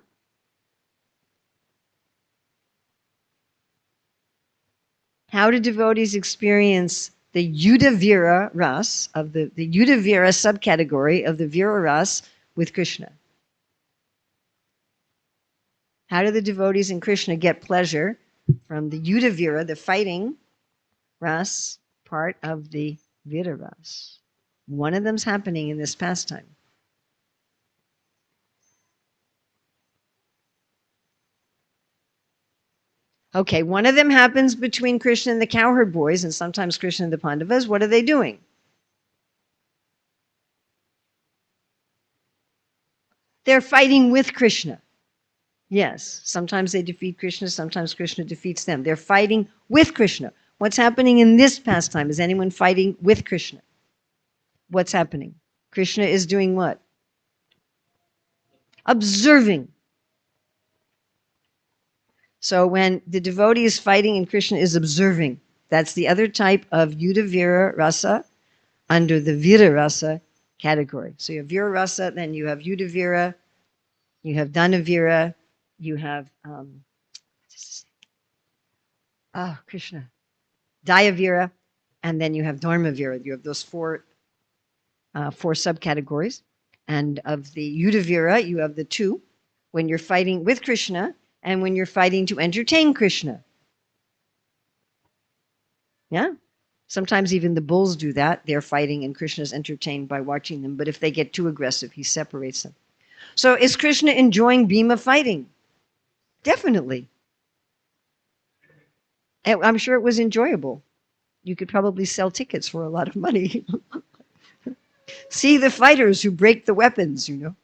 How do devotees experience the Yuddha-Vira Ras, of the Yuddha-Vira subcategory of the Vira Ras with Krishna? How do the devotees in Krishna get pleasure from the Yuddha-Vira, the fighting Ras part of the Vira Ras? One of them's happening in this pastime. Okay, one of them happens between Krishna and the cowherd boys, and sometimes Krishna and the Pandavas. What are they doing? They're fighting with Krishna. Yes, sometimes they defeat Krishna, sometimes Krishna defeats them. They're fighting with Krishna. What's happening in this pastime? Is anyone fighting with Krishna? What's happening? Krishna is doing what? Observing. So when the devotee is fighting and Krishna is observing, that's the other type of Yuddha-Vira Rasa under the Vira Rasa category. So you have Vira Rasa, then you have Yuddha-Vira, you have Dana-Vira, you have Krishna, Daya-Vira, and then you have Dharma-Vira. You have those four subcategories. And of the Yuddha-Vira, you have the two, when you're fighting with Krishna and when you're fighting to entertain Krishna. Yeah? Sometimes even the bulls do that. They're fighting and Krishna's entertained by watching them. But if they get too aggressive, he separates them. So is Krishna enjoying Bhima fighting? Definitely. And I'm sure it was enjoyable. You could probably sell tickets for a lot of money. See the fighters who break the weapons, you know.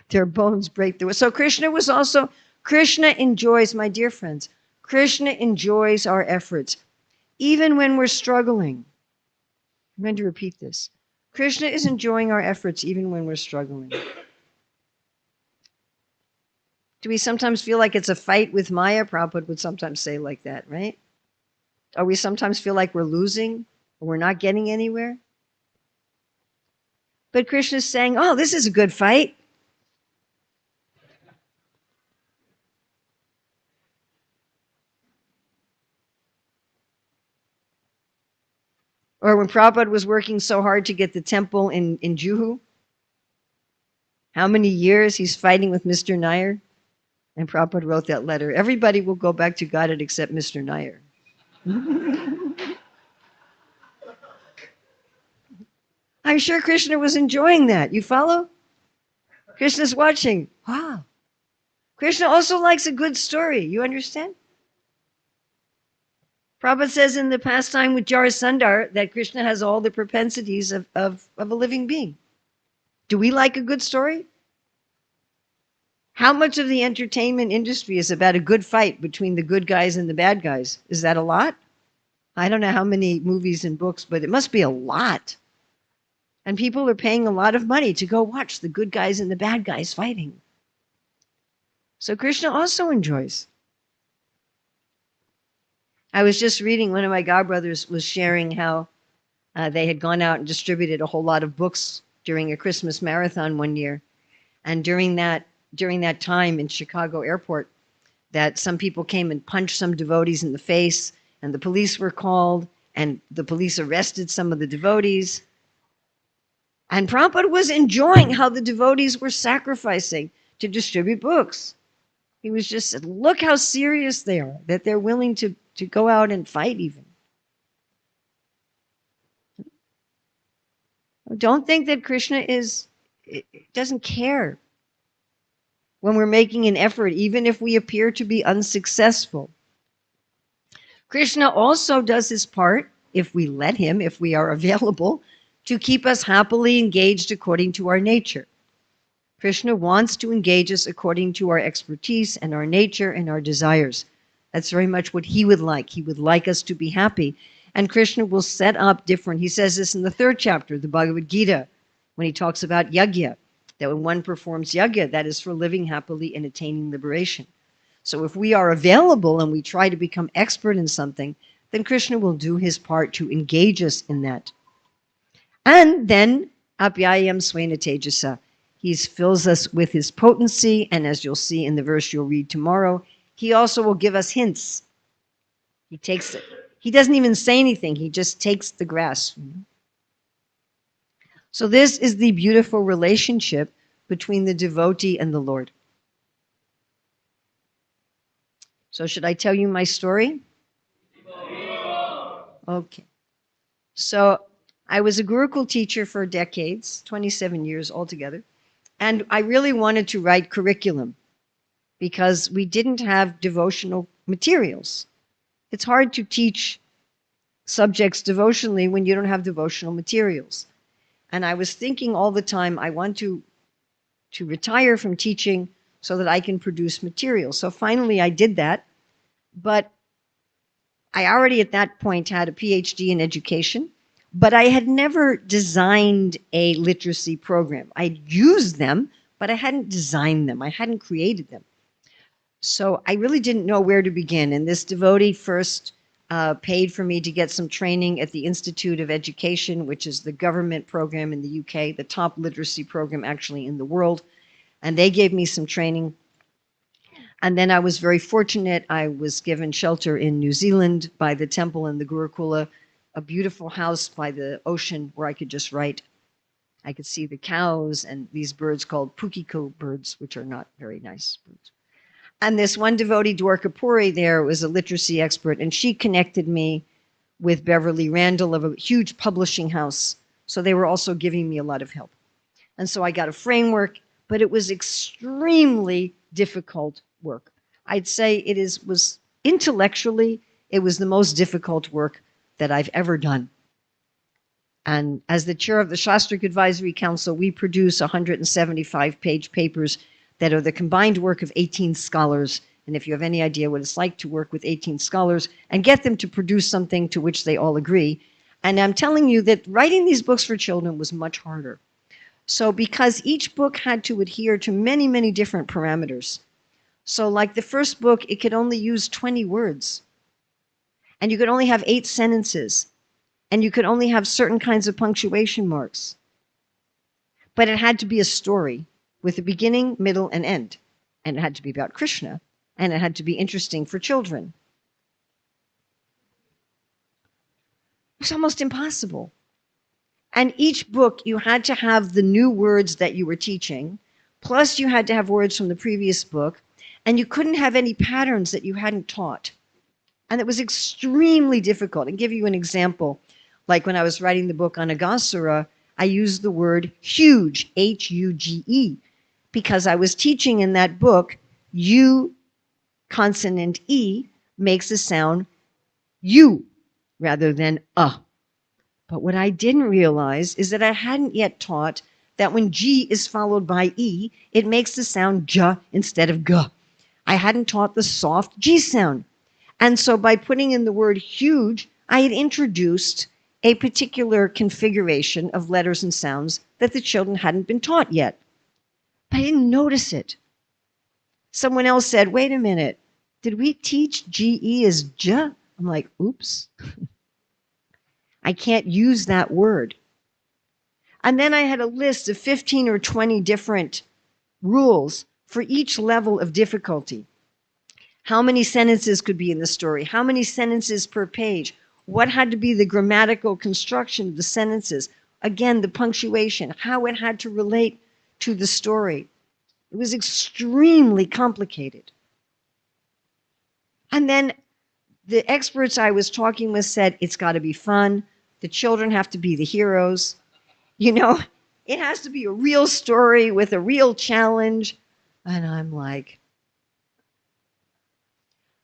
Their bones break the. So Krishna enjoys, my dear friends, Krishna enjoys our efforts. Even when we're struggling. I'm going to repeat this. Krishna is enjoying our efforts even when we're struggling. Do we sometimes feel like it's a fight with Maya? Prabhupada would sometimes say like that, right? Or we sometimes feel like we're losing or we're not getting anywhere. But Krishna's saying, oh, this is a good fight. Or when Prabhupada was working so hard to get the temple in Juhu, how many years he's fighting with Mr. Nair? And Prabhupada wrote that letter. Everybody will go back to Godhead except Mr. Nair. I'm sure Krishna was enjoying that. You follow? Krishna's watching. Wow. Krishna also likes a good story. You understand? Prabhupada says in the pastime with Jarasandhar that Krishna has all the propensities of a living being. Do we like a good story? How much of the entertainment industry is about a good fight between the good guys and the bad guys? Is that a lot? I don't know how many movies and books, but it must be a lot. And people are paying a lot of money to go watch the good guys and the bad guys fighting. So Krishna also enjoys. I was just reading, one of my godbrothers was sharing how they had gone out and distributed a whole lot of books during a Christmas marathon one year. And during that time in Chicago airport, that some people came and punched some devotees in the face, and the police were called, and the police arrested some of the devotees. And Prabhupada was enjoying how the devotees were sacrificing to distribute books. He was just said, look how serious they are, that they're willing to go out and fight even. Don't think that Krishna doesn't care when we're making an effort, even if we appear to be unsuccessful. Krishna also does his part, if we let him, if we are available, to keep us happily engaged according to our nature. Krishna wants to engage us according to our expertise and our nature and our desires. That's very much what he would like. He would like us to be happy. And Krishna will set up different, he says this in the 3rd chapter, the Bhagavad Gita, when he talks about yajna, that when one performs yajna, that is for living happily and attaining liberation. So if we are available and we try to become expert in something, then Krishna will do his part to engage us in that. And then, apyayam svena tejasa, he fills us with his potency, and as you'll see in the verse you'll read tomorrow, he also will give us hints. He takes it. He doesn't even say anything. He just takes the grass. So this is the beautiful relationship between the devotee and the Lord. So should I tell you my story? Okay. So I was a Gurukul teacher for decades, 27 years altogether, and I really wanted to write curriculum because we didn't have devotional materials. It's hard to teach subjects devotionally when you don't have devotional materials. And I was thinking all the time, I want to retire from teaching so that I can produce materials. So finally I did that, but I already at that point had a PhD in education, but I had never designed a literacy program. I'd used them, but I hadn't designed them. I hadn't created them. So I really didn't know where to begin. And this devotee first paid for me to get some training at the Institute of Education, which is the government program in the UK, the top literacy program actually in the world. And they gave me some training. And then I was very fortunate. I was given shelter in New Zealand by the temple and the Gurukula, a beautiful house by the ocean where I could just write. I could see the cows and these birds called pukiko birds, which are not very nice birds. And this one devotee, Dwarka Puri, there was a literacy expert, and she connected me with Beverly Randall of a huge publishing house. So they were also giving me a lot of help. And so I got a framework, but it was extremely difficult work. I'd say was intellectually, it was the most difficult work that I've ever done. And as the chair of the Shastric Advisory Council, we produce 175-page papers that are the combined work of 18 scholars. And if you have any idea what it's like to work with 18 scholars and get them to produce something to which they all agree. And I'm telling you that writing these books for children was much harder. So because each book had to adhere to many, many different parameters. So like the first book, it could only use 20 words. And you could only have 8 sentences. And you could only have certain kinds of punctuation marks. But it had to be a story with a beginning, middle, and end. And it had to be about Krishna. And it had to be interesting for children. It was almost impossible. And each book, you had to have the new words that you were teaching, plus you had to have words from the previous book, and you couldn't have any patterns that you hadn't taught. And it was extremely difficult. And give you an example, like when I was writing the book on Aghasura, I used the word huge, H-U-G-E, because I was teaching in that book, U consonant E makes the sound U rather than But what I didn't realize is that I hadn't yet taught that when G is followed by E, it makes the sound J instead of G. I hadn't taught the soft G sound. And so by putting in the word huge, I had introduced a particular configuration of letters and sounds that the children hadn't been taught yet. But I didn't notice it. Someone else said, wait a minute, did we teach G-E as J? I'm like, oops. I can't use that word. And then I had a list of 15 or 20 different rules for each level of difficulty. How many sentences could be in the story? How many sentences per page? What had to be the grammatical construction of the sentences? Again, the punctuation, how it had to relate to the story. It was extremely complicated. And then the experts I was talking with said, it's got to be fun. The children have to be the heroes. You know, it has to be a real story with a real challenge. And I'm like,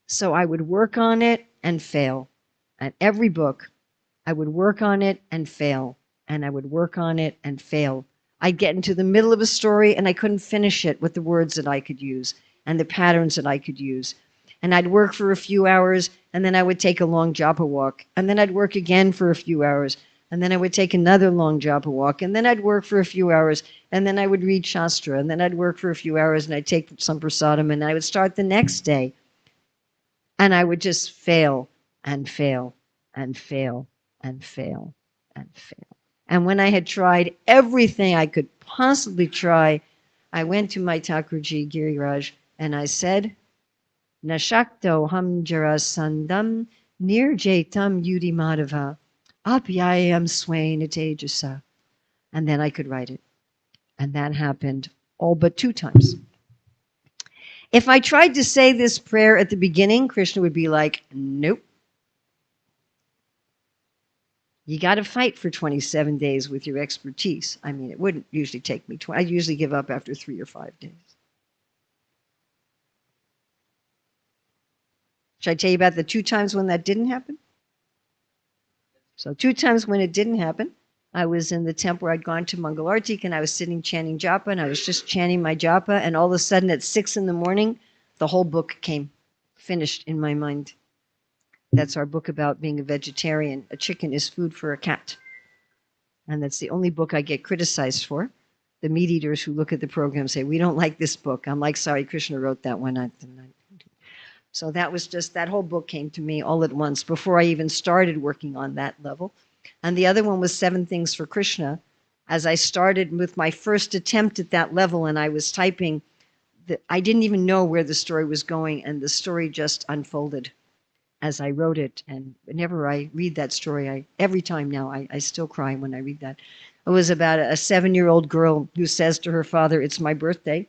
so I would work on it and fail. At every book, I would work on it and fail. And I would work on it and fail. I'd get into the middle of a story and I couldn't finish it with the words that I could use and the patterns that I could use. And I'd work for a few hours, and then I would take a long japa walk. And then I'd work again for a few hours. And then I would take another long japa walk. And then I'd work for a few hours. And then I would read Shastra. And then I'd work for a few hours, and I'd take some prasadam. And I would start the next day. And I would just fail and fail and fail and fail and fail. And when I had tried everything I could possibly try, I went to my Thakurji Giriraj and I said, Nashakto ham jarasandam nirjatam yudi madhava apyayam swain atejasa. And then I could write it. And that happened all but 2 times. If I tried to say this prayer at the beginning, Krishna would be like, nope. You got to fight for 27 days with your expertise. I mean, it wouldn't usually take me 20. I'd usually give up after 3 or 5 days. Should I tell you about the 2 times when that didn't happen? So 2 times when it didn't happen, I was in the temple where I'd gone to Mangalartik and I was sitting chanting japa and I was just chanting my japa and all of a sudden at 6 in the morning, the whole book came finished in my mind. That's our book about being a vegetarian. A chicken is food for a cat. And that's the only book I get criticized for. The meat eaters who look at the program say, we don't like this book. I'm like, sorry, Krishna wrote that one. So that was just, that whole book came to me all at once before I even started working on that level. And the other one was 7 Things for Krishna. As I started with my first attempt at that level and I was typing, I didn't even know where the story was going and the story just unfolded as I wrote it. And whenever I read that story, every time now, I still cry when I read that. It was about a 7-year-old girl who says to her father, it's my birthday,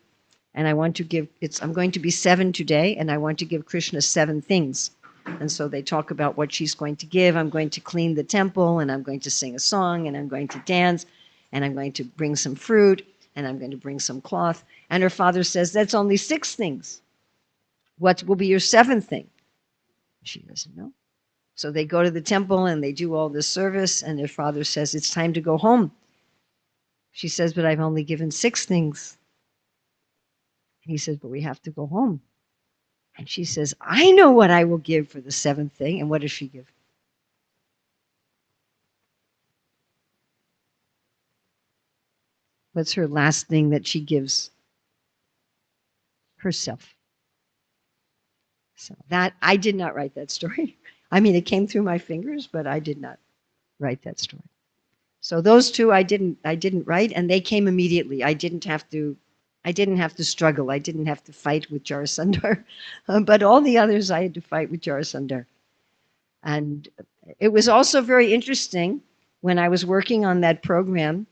and I'm going to be 7 today, and I want to give Krishna 7 things. And so they talk about what she's going to give. I'm going to clean the temple, and I'm going to sing a song, and I'm going to dance, and I'm going to bring some fruit, and I'm going to bring some cloth. And her father says, that's only 6 things. What will be your 7th thing? She doesn't know. So they go to the temple and they do all this service and their father says, it's time to go home. She says, but I've only given 6 things. And he says, but we have to go home. And she says, I know what I will give for the 7th thing. And what does she give? What's her last thing that she gives? Herself. So that, I did not write that story. I mean, it came through my fingers, but I did not write that story. So those 2 I didn't write, and they came immediately. I didn't have to struggle. I didn't have to fight with Jarasandhar. But all the others I had to fight with Jarasandhar. And it was also very interesting when I was working on that program.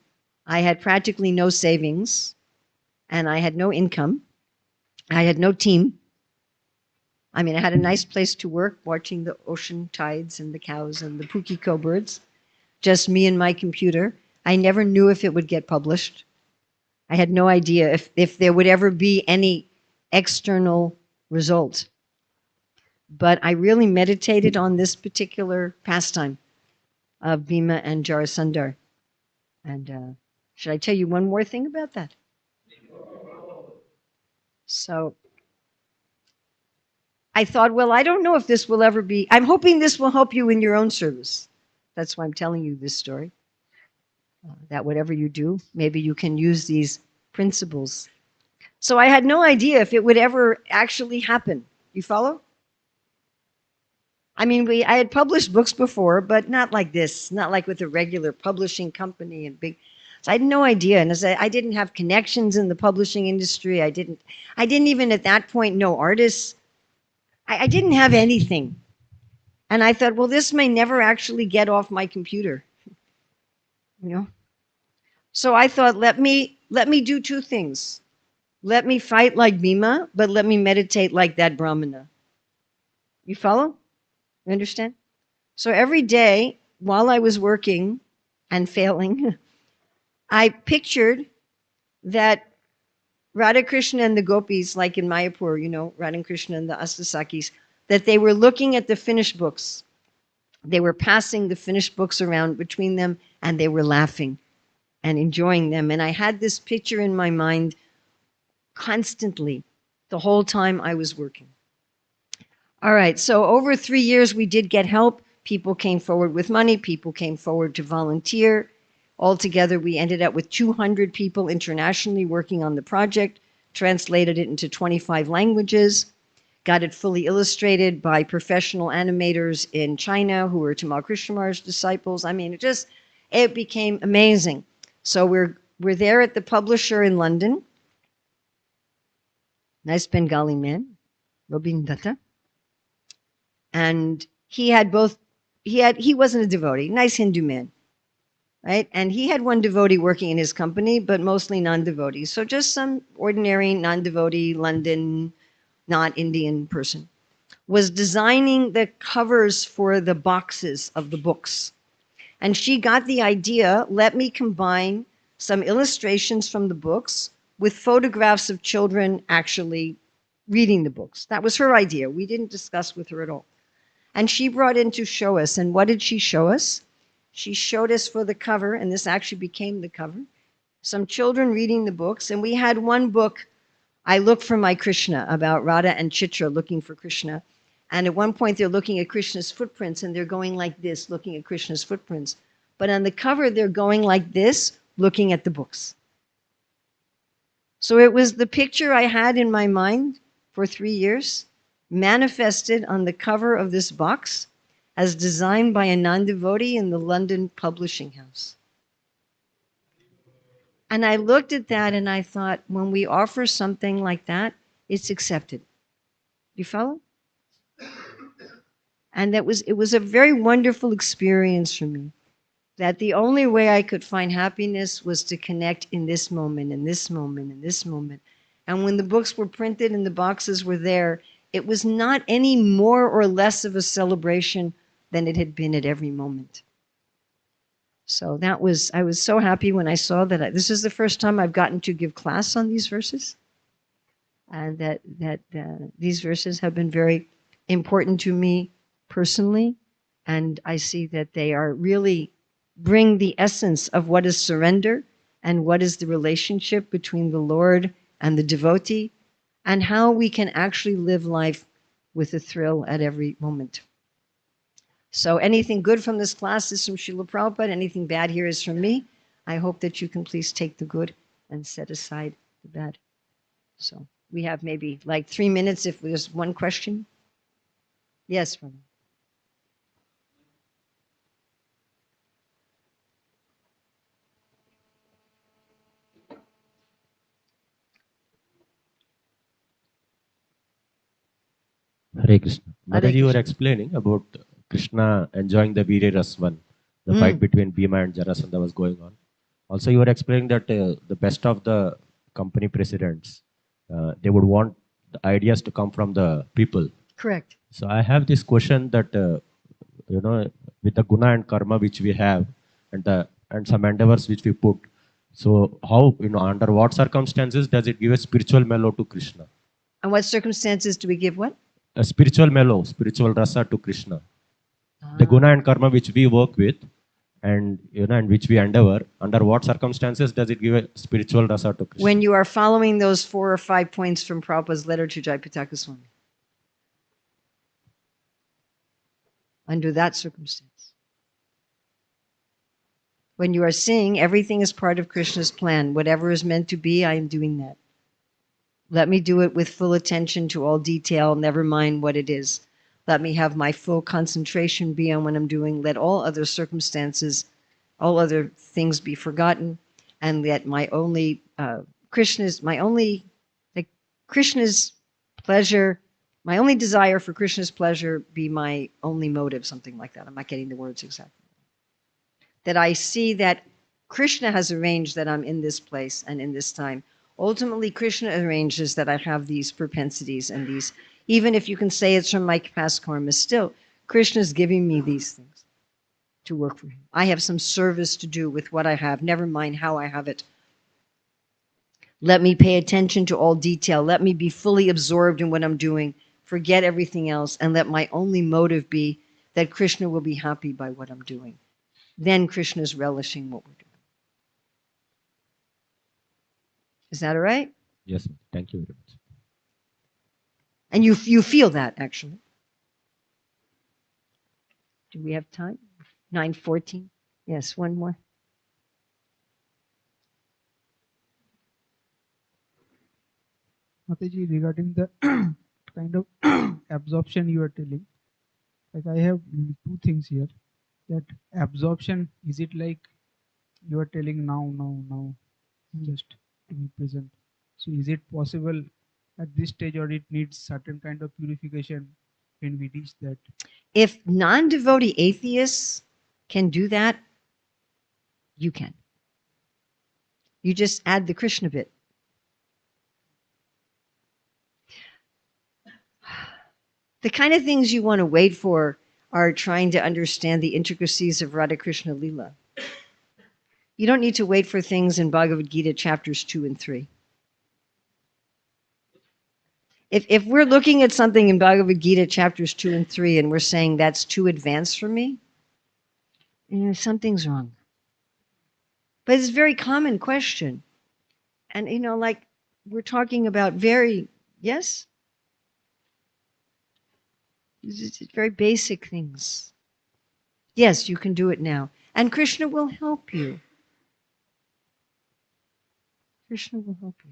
I had practically no savings, and I had no income. I had no team. I mean, I had a nice place to work, watching the ocean tides and the cows and the pukiko birds. Just me and my computer. I never knew if it would get published. I had no idea if there would ever be any external result. But I really meditated on this particular pastime of Bhima and Jarasandhar. And should I tell you one more thing about that? So I thought, well, I don't know if this will ever be, I'm hoping this will help you in your own service. That's why I'm telling you this story. That whatever you do, maybe you can use these principles. So I had no idea if it would ever actually happen. You follow? I mean, I had published books before, but not like this, not like with a regular publishing company and big. So I had no idea. And as I didn't have connections in the publishing industry. I didn't even at that point know artists. I didn't have anything. And I thought, well, this may never actually get off my computer. You know? So I thought, let me do 2 things. Let me fight like Bhima, but let me meditate like that Brahmana. You follow? You understand? So every day while I was working and failing, I pictured that Radha Krishna and the gopis, like in Mayapur, you know, Radha Krishna and the Astasakis, that they were looking at the finished books. They were passing the finished books around between them and they were laughing. and enjoying them. And I had this picture in my mind constantly the whole time I was working. All right, so over 3 years, we did get help. People came forward with money. People came forward to volunteer. Altogether, we ended up with 200 people internationally working on the project, translated it into 25 languages, got it fully illustrated by professional animators in China who were Tamal Krishnamar's disciples. I mean, it became amazing. So we're there at the publisher in London. Nice Bengali man, Robin Datta. And he wasn't a devotee, nice Hindu man, right? And he had one devotee working in his company, but mostly non-devotees. So just some ordinary non-devotee London, not Indian person was designing the covers for the boxes of the books. And she got the idea, let me combine some illustrations from the books with photographs of children actually reading the books. That was her idea. We didn't discuss with her at all. And she brought in to show us. And what did she show us? She showed us for the cover, and this actually became the cover, some children reading the books. And we had one book, I Look for My Krishna, about Radha and Chitra looking for Krishna. And at one point, they're looking at Krishna's footprints, and they're going like this, looking at Krishna's footprints. But on the cover, they're going like this, looking at the books. So it was the picture I had in my mind for 3 years, manifested on the cover of this box as designed by a non-devotee in the London publishing house. And I looked at that and I thought, when we offer something like that, it's accepted. You follow? And it was a very wonderful experience for me. That the only way I could find happiness was to connect in this moment, in this moment, in this moment. And when the books were printed and the boxes were there, it was not any more or less of a celebration than it had been at every moment. So I was so happy when I saw that. This is the first time I've gotten to give class on these verses. And that these verses have been very important to me personally. And I see that they are really bring the essence of what is surrender and what is the relationship between the Lord and the devotee, and how we can actually live life with a thrill at every moment. So anything good from this class is from Srila Prabhupada. Anything bad here is from me. I hope that you can please take the good and set aside the bad. So we have maybe like 3 minutes if there's one question. Yes, Prabhupada. Hare Krishna. Hare Mataji, you were Krishna. explaining about Krishna enjoying the Veera Rasvan, the fight between Bhima and Jarasandha was going on. Also, you were explaining that the best of the company presidents, they would want the ideas to come from the people. Correct. So I have this question that, with the guna and karma which we have and some endeavors which we put, so how, under what circumstances does it give a spiritual mellow to Krishna? And what circumstances do we give what? A spiritual mellow, spiritual rasa to Krishna. The guna and karma which we work with and which we endeavor, under what circumstances does it give a spiritual rasa to Krishna? When you are following those 4 or 5 points from Prabhupada's letter to Jayapataka Swami. Under that circumstance. When you are seeing everything is part of Krishna's plan, whatever is meant to be, I am doing that. Let me do it with full attention to all detail, never mind what it is. Let me have my full concentration be on what I'm doing. Let all other circumstances, all other things be forgotten, and let my only Krishna's pleasure, my only desire for Krishna's pleasure be my only motive, something like that. I'm not getting the words exactly. That I see that Krishna has arranged that I'm in this place and in this time. Ultimately, Krishna arranges that I have these propensities and these, even if you can say it's from my past karma, still, Krishna's giving me these things to work for him. I have some service to do with what I have, never mind how I have it. Let me pay attention to all detail. Let me be fully absorbed in what I'm doing, forget everything else, and let my only motive be that Krishna will be happy by what I'm doing. Then Krishna's relishing what we're doing. Is that all right? Yes, thank you very much. And you feel that, actually. Do we have time? 9:14? Yes, one more. Mataji, regarding the kind of absorption you are telling, like I have two things here. That absorption, is it like you are telling now, just to be present? So is it possible at this stage, or it needs certain kind of purification when we reach that? If non-devotee atheists can do that, you can. You just add the Krishna bit. The kind of things you want to wait for are trying to understand the intricacies of Radha Krishna Lila. You don't need to wait for things in Bhagavad Gita chapters 2 and 3. If we're looking at something in Bhagavad Gita chapters 2 and 3 and we're saying that's too advanced for me, something's wrong. But it's a very common question. And, like we're talking about yes? It's very basic things. Yes, you can do it now. And Krishna will help you. Krishna will help you.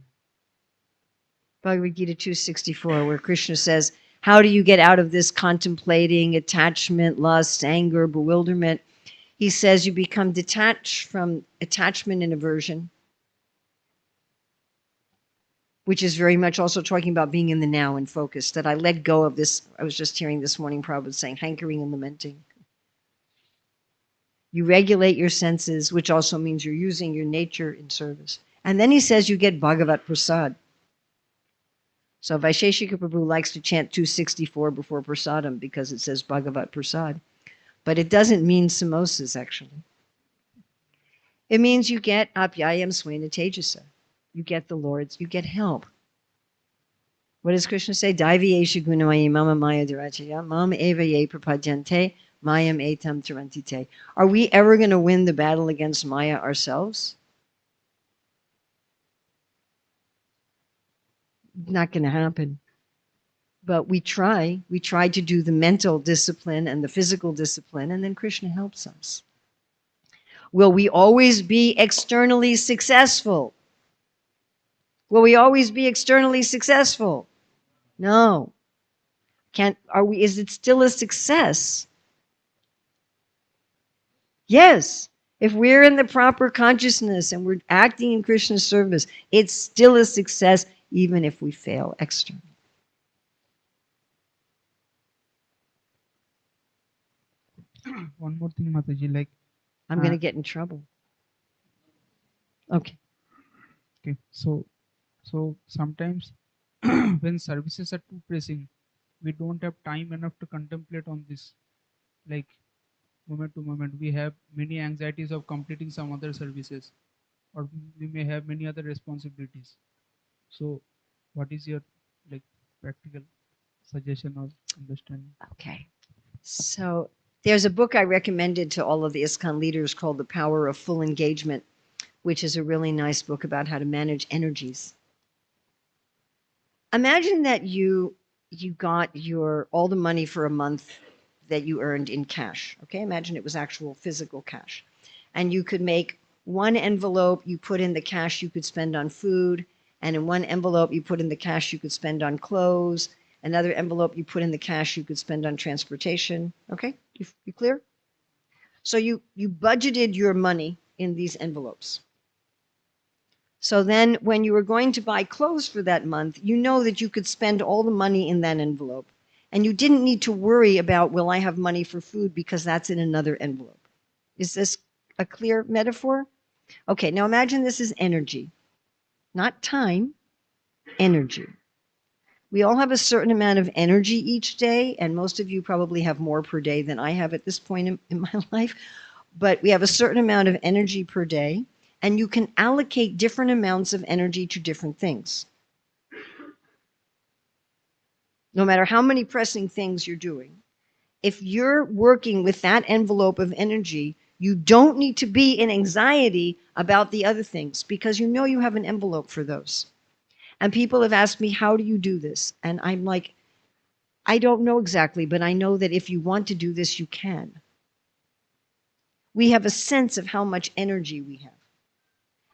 Bhagavad Gita 2:64, where Krishna says, how do you get out of this contemplating, attachment, lust, anger, bewilderment? He says you become detached from attachment and aversion, which is very much also talking about being in the now and focus, that I let go of this. I was just hearing this morning Prabhupada saying, hankering and lamenting. You regulate your senses, which also means you're using your nature in service. And then he says you get Bhagavat Prasad. So Vaisheshika Prabhu likes to chant 264 before Prasadam because it says Bhagavat Prasad. But it doesn't mean samosas, actually. It means you get Apyayam Swena Tejasa. You get the Lord's, you get help. What does Krishna say? Daivi esha gunamayi mama maya durachaya mama eva ye prapadyante mayam etam tarantite. Are we ever going to win the battle against Maya ourselves? Not going to happen. But we try. We try to do the mental discipline and the physical discipline, and then Krishna helps us. Will we always be externally successful? Will we always be externally successful? No. Is it still a success? Yes. If we're in the proper consciousness and we're acting in Krishna's service, it's still a success even if we fail externally. One more thing, Mataji, like I'm going to get in trouble. Okay. So sometimes when services are too pressing, we don't have time enough to contemplate on this. Like moment to moment, we have many anxieties of completing some other services, or we may have many other responsibilities. So what is your practical suggestion or understanding? Okay. So there's a book I recommended to all of the ISKCON leaders called The Power of Full Engagement, which is a really nice book about how to manage energies. Imagine that you got all the money for a month that you earned in cash. Okay, imagine it was actual physical cash. And you could make one envelope, you put in the cash you could spend on food, and in one envelope you put in the cash you could spend on clothes, another envelope you put in the cash you could spend on transportation. Okay, you clear? So you budgeted your money in these envelopes. So then when you were going to buy clothes for that month, you know that you could spend all the money in that envelope. And you didn't need to worry about, will I have money for food, because that's in another envelope. Is this a clear metaphor? Okay, now imagine this is energy. Not time, energy. We all have a certain amount of energy each day, and most of you probably have more per day than I have at this point in my life. But we have a certain amount of energy per day, and you can allocate different amounts of energy to different things. No matter how many pressing things you're doing, if you're working with that envelope of energy, You don't need to be in anxiety about the other things because you know you have an envelope for those. And people have asked me, how do you do this? And I'm like, I don't know exactly, but I know that if you want to do this, you can. We have a sense of how much energy we have.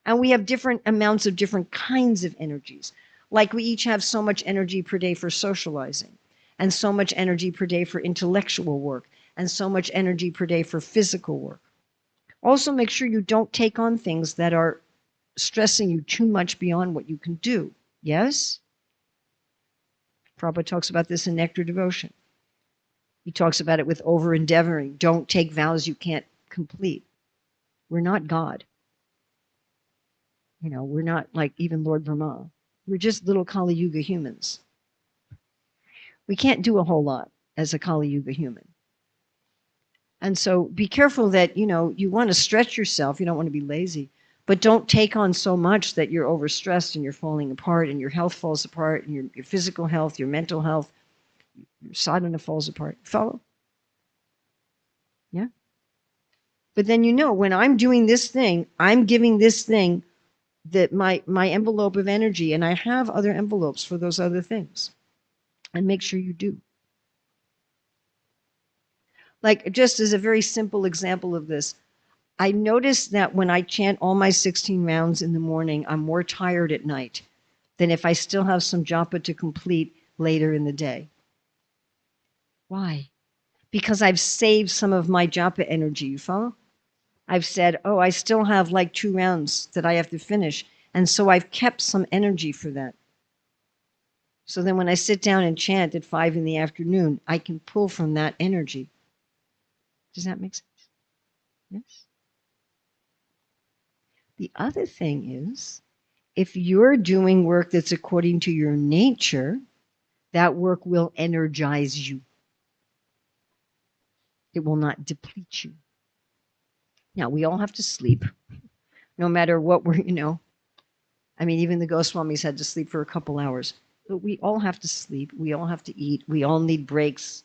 And we have different amounts of different kinds of energies. Like we each have so much energy per day for socializing, and so much energy per day for intellectual work, and so much energy per day for physical work. Also, make sure you don't take on things that are stressing you too much beyond what you can do. Yes? Prabhupada talks about this in Nectar Devotion. He talks about it with over-endeavoring. Don't take vows you can't complete. We're not God. You know, we're not like even Lord Brahma. We're just little Kali Yuga humans. We can't do a whole lot as a Kali Yuga human. And so be careful that, you know, you want to stretch yourself. You don't want to be lazy. But don't take on so much that you're overstressed and you're falling apart and your health falls apart and your physical health, your mental health, your sadhana falls apart. Follow? Yeah? But then you know, when I'm doing this thing, I'm giving this thing that my envelope of energy, and I have other envelopes for those other things. And make sure you do. Like, just as a very simple example of this, I notice that when I chant all my 16 rounds in the morning, I'm more tired at night than if I still have some japa to complete later in the day. Why? Because I've saved some of my japa energy, you follow? I've said, oh, I still have like 2 rounds that I have to finish. And so I've kept some energy for that. So then when I sit down and chant at 5 in the afternoon, I can pull from that energy. Does that make sense? Yes? The other thing is, if you're doing work that's according to your nature, that work will energize you. It will not deplete you. Now, we all have to sleep, no matter what we're, you know. I mean, even the Goswamis had to sleep for a couple hours. But we all have to sleep. We all have to eat. We all need breaks.